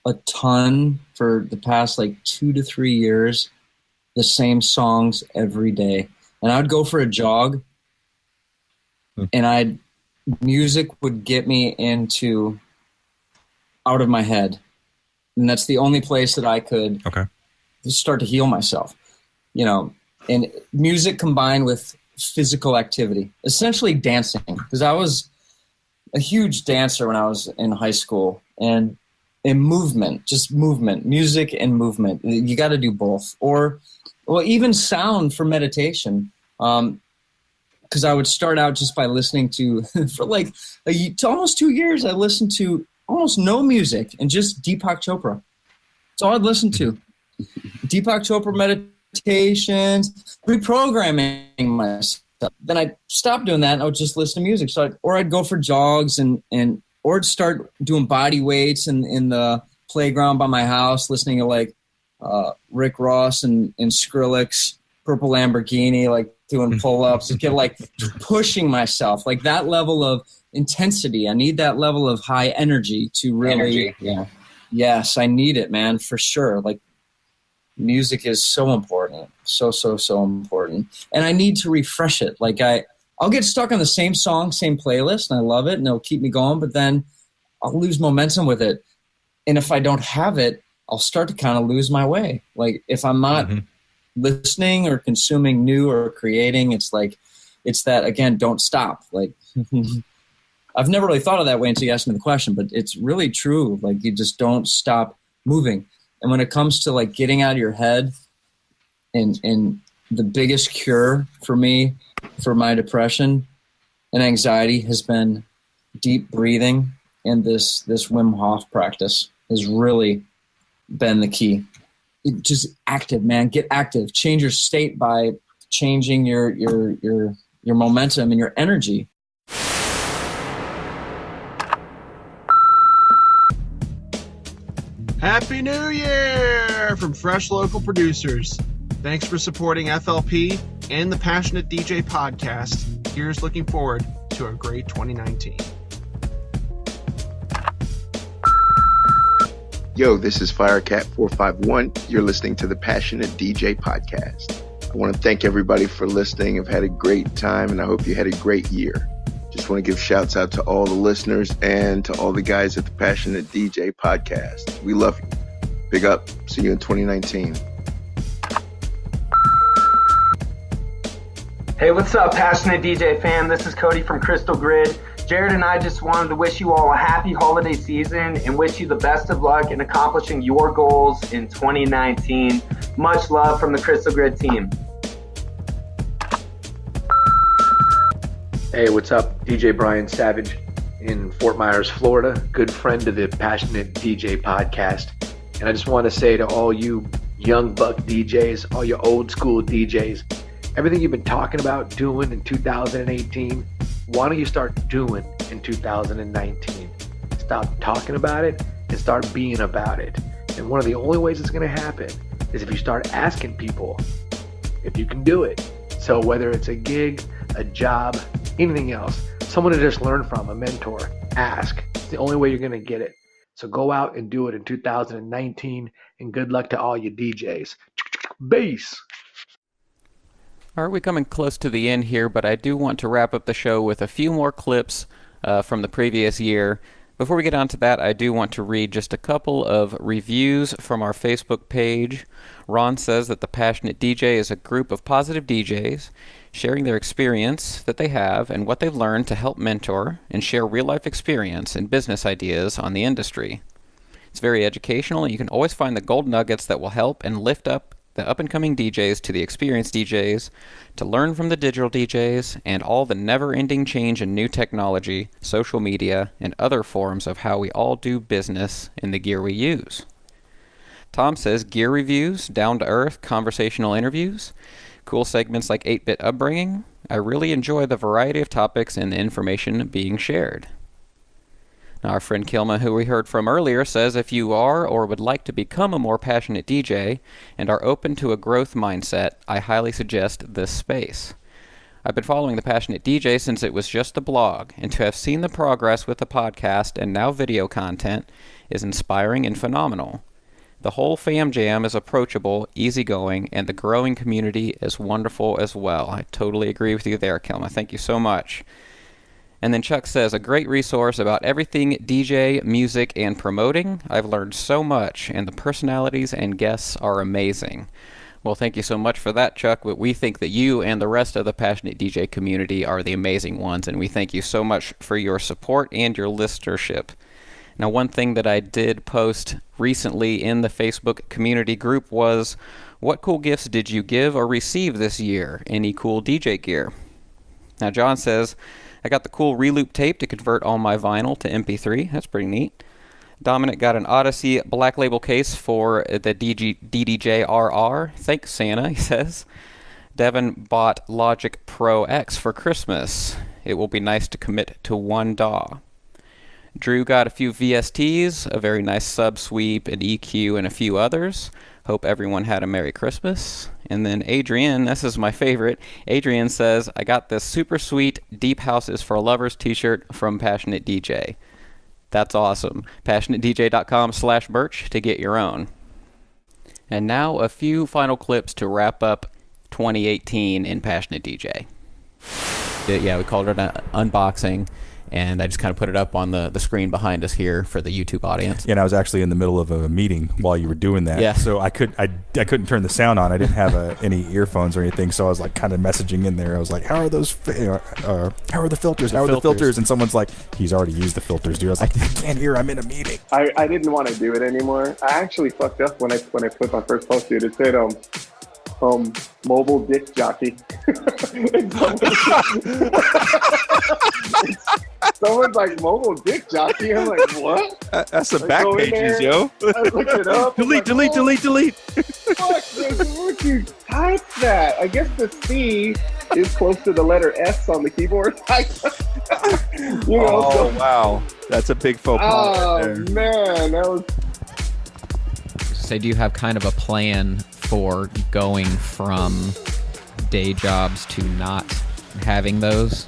Speaker 9: a ton for the past 2 to 3 years, the same songs every day. And I would go for a jog and music would get me out of my head. And that's the only place that I could start to heal myself, and music combined with physical activity, essentially dancing, because I was a huge dancer when I was in high school, and movement, just movement, music and movement. You got to do both, or even sound for meditation. Because I would start out just by listening to, for almost 2 years, I listened to almost no music and just Deepak Chopra. That's all I'd listen to. Deepak Chopra meditations, reprogramming myself. Then I'd stop doing that and I would just listen to music. So I'd go for jogs or I'd start doing body weights in the playground by my house, listening to Rick Ross and Skrillex, Purple Lamborghini, doing pull-ups, pushing myself, that level of intensity. I need that level of high energy to really, yes, I need it, man, for sure. Music is so important, so important. And I need to refresh it. I'll get stuck on the same song, same playlist, and I love it, and it'll keep me going, but then I'll lose momentum with it. And if I don't have it, I'll start to kind of lose my way. If I'm not listening or consuming new or creating, it's that, again, don't stop. I've never really thought of that way until you asked me the question, but it's really true. You just don't stop moving. And when it comes to getting out of your head, and the biggest cure for me, for my depression and anxiety, has been deep breathing, and this Wim Hof practice has really been the key. Just active, man. Get active. Change your state by changing your momentum and your energy.
Speaker 10: Happy New Year from Fresh Local Producers. Thanks for supporting FLP and the Passionate DJ podcast. Here's looking forward to a great 2019.
Speaker 11: Yo, this is Firecat451. You're listening to the Passionate DJ podcast. I want to thank everybody for listening. I've had a great time, and I hope you had a great year. Just want to give shouts out to all the listeners and to all the guys at the Passionate DJ podcast. We love you. Big up. See you in 2019.
Speaker 12: Hey, what's up, Passionate DJ fam? This is Cody from Crystal Grid. Jared and I just wanted to wish you all a happy holiday season and wish you the best of luck in accomplishing your goals in 2019. Much love from the Crystal Grid team.
Speaker 13: Hey, what's up? DJ Brian Savage in Fort Myers, Florida. Good friend of the Passionate DJ podcast. And I just want to say to all you young buck DJs, all you old school DJs, everything you've been talking about doing in 2018, why don't you start doing in 2019? Stop talking about it and start being about it. And one of the only ways it's going to happen is if you start asking people if you can do it. So whether it's a gig, a job, anything else, someone to just learn from, a mentor. Ask. It's the only way you're going to get it. So go out and do it in 2019, and good luck to all you DJs. Bass.
Speaker 1: All right, we're coming close to the end here, but I do want to wrap up the show with a few more clips from the previous year. Before we get on to that, I do want to read just a couple of reviews from our Facebook page. Ron says that The Passionate DJ is a group of positive DJs sharing their experience that they have and what they've learned to help mentor and share real-life experience and business ideas on the industry. It's very educational, and you can always find the gold nuggets that will help and lift up the up-and-coming DJs to the experienced DJs, to learn from the digital DJs, and all the never-ending change in new technology, social media, and other forms of how we all do business in the gear we use. Tom says gear reviews, down-to-earth conversational interviews, cool segments like 8-bit upbringing. I really enjoy the variety of topics and the information being shared. Now, our friend Kilma, who we heard from earlier, says if you are or would like to become a more passionate DJ and are open to a growth mindset, I highly suggest this space. I've been following The Passionate DJ since it was just a blog, and to have seen the progress with the podcast and now video content is inspiring and phenomenal. The whole fam jam is approachable, easygoing, and the growing community is wonderful as well. I totally agree with you there, Kilma. Thank you so much. And then Chuck says, a great resource about everything DJ, music, and promoting. I've learned so much, and the personalities and guests are amazing. Well, thank you so much for that, Chuck. We think that you and the rest of the Passionate DJ community are the amazing ones, and we thank you so much for your support and your listenership. Now, one thing that I did post recently in the Facebook community group was, what cool gifts did you give or receive this year? Any cool DJ gear? Now, John says, I got the cool reloop tape to convert all my vinyl to MP3. That's pretty neat. Dominic got an Odyssey Black Label case for the DDJ-RR. Thanks, Santa, he says. Devin bought Logic Pro X for Christmas. It will be nice to commit to one DAW. Drew got a few VSTs, a very nice sub sweep, an EQ, and a few others. Hope everyone had a Merry Christmas. And then Adrian, this is my favorite. Adrian says, I got this super sweet Deep House is for Lovers t-shirt from Passionate DJ. That's awesome. PassionateDJ.com/merch to get your own. And now a few final clips to wrap up 2018 in Passionate DJ. Yeah, we called it an unboxing. And I just kind of put it up on the screen behind us here for the YouTube audience.
Speaker 8: Yeah, and I was actually in the middle of a meeting while you were doing that.
Speaker 1: Yeah.
Speaker 8: So I couldn't turn the sound on. I didn't have any earphones or anything. So I was like kind of messaging in there. I was like, how are those? How are the filters? How are the filters? And someone's like, he's already used the filters, dude. I was like, I can't hear. I'm in a meeting.
Speaker 14: I didn't want to do it anymore. I actually fucked up when I put my first post, dude. It said mobile dick jockey. Someone's like, mobile dick jockey. I'm like, what?
Speaker 8: That's the back pages, yo.
Speaker 14: I looked it up.
Speaker 8: delete.
Speaker 14: Fuck, where'd you type that? I guess the C is close to the letter S on the keyboard.
Speaker 8: Wow. That's a big faux pas.
Speaker 14: Oh,
Speaker 8: right there.
Speaker 14: Man, that was...
Speaker 15: So do you have kind of a plan for going from day jobs to not having those?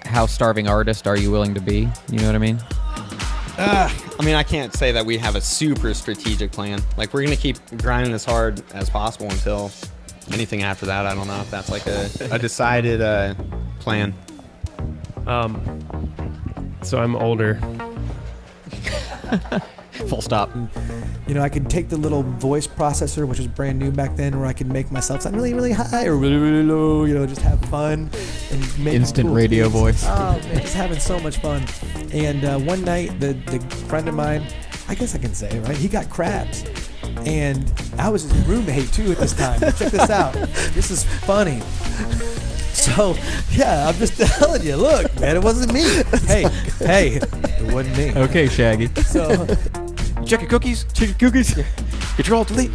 Speaker 15: How starving artist are you willing to be? You know what I mean?
Speaker 16: I mean, I can't say that we have a super strategic plan. Like, we're going to keep grinding as hard as possible until anything after that. I don't know if that's like a decided plan.
Speaker 17: So I'm older.
Speaker 1: Full stop.
Speaker 18: You know, I could take the little voice processor, which was brand new back then, where I could make myself sound really, really high or really, really low, you know, just have fun. And make
Speaker 15: instant
Speaker 18: cool
Speaker 15: radio
Speaker 18: beats.
Speaker 15: voice.
Speaker 18: Oh, man, just having so much fun. And one night, the friend of mine, I guess I can say, right, he got crabs. And I was his roommate, too, at this time. Check this out. This is funny. So, yeah, I'm just telling you, look, man, it wasn't me. Hey, it wasn't me.
Speaker 15: Okay, Shaggy.
Speaker 18: So...
Speaker 8: Check your cookies. Control, delete.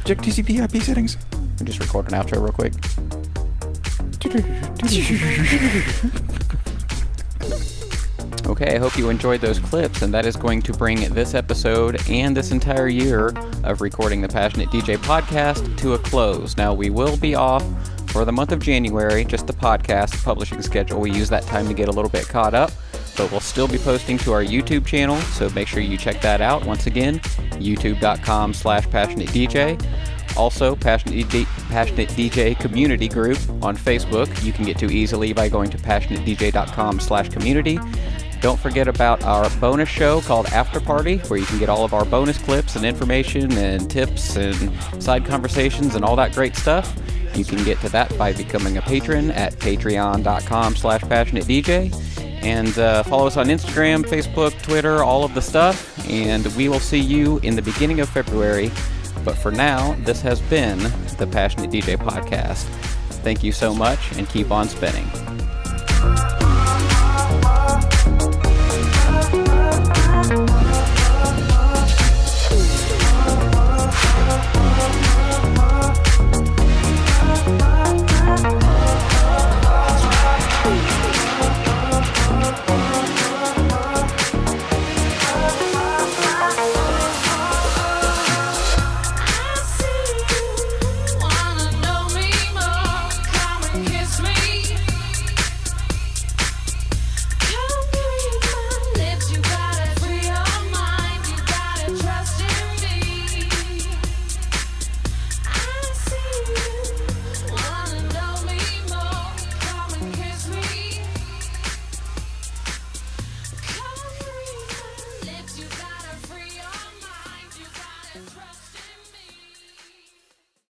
Speaker 8: Check TCP IP settings.
Speaker 1: I'll just record an outro real quick. Okay, I hope you enjoyed those clips, and that is going to bring this episode and this entire year of recording the Passionate DJ podcast to a close. Now, we will be off for the month of January, just the podcast publishing schedule. We use that time to get a little bit caught up, but we'll still be posting to our YouTube channel, so make sure you check that out. Once again, youtube.com/passionatedj. Also, Passionate DJ community group on Facebook you can get to easily by going to passionatedj.com/community. Don't forget about our bonus show called After Party, where you can get all of our bonus clips and information and tips and side conversations and all that great stuff. You can get to that by becoming a patron at patreon.com/passionatedj. And follow us on Instagram, Facebook, Twitter, all of the stuff. And we will see you in the beginning of February. But for now, this has been the Passionate DJ Podcast. Thank you so much, and keep on spinning.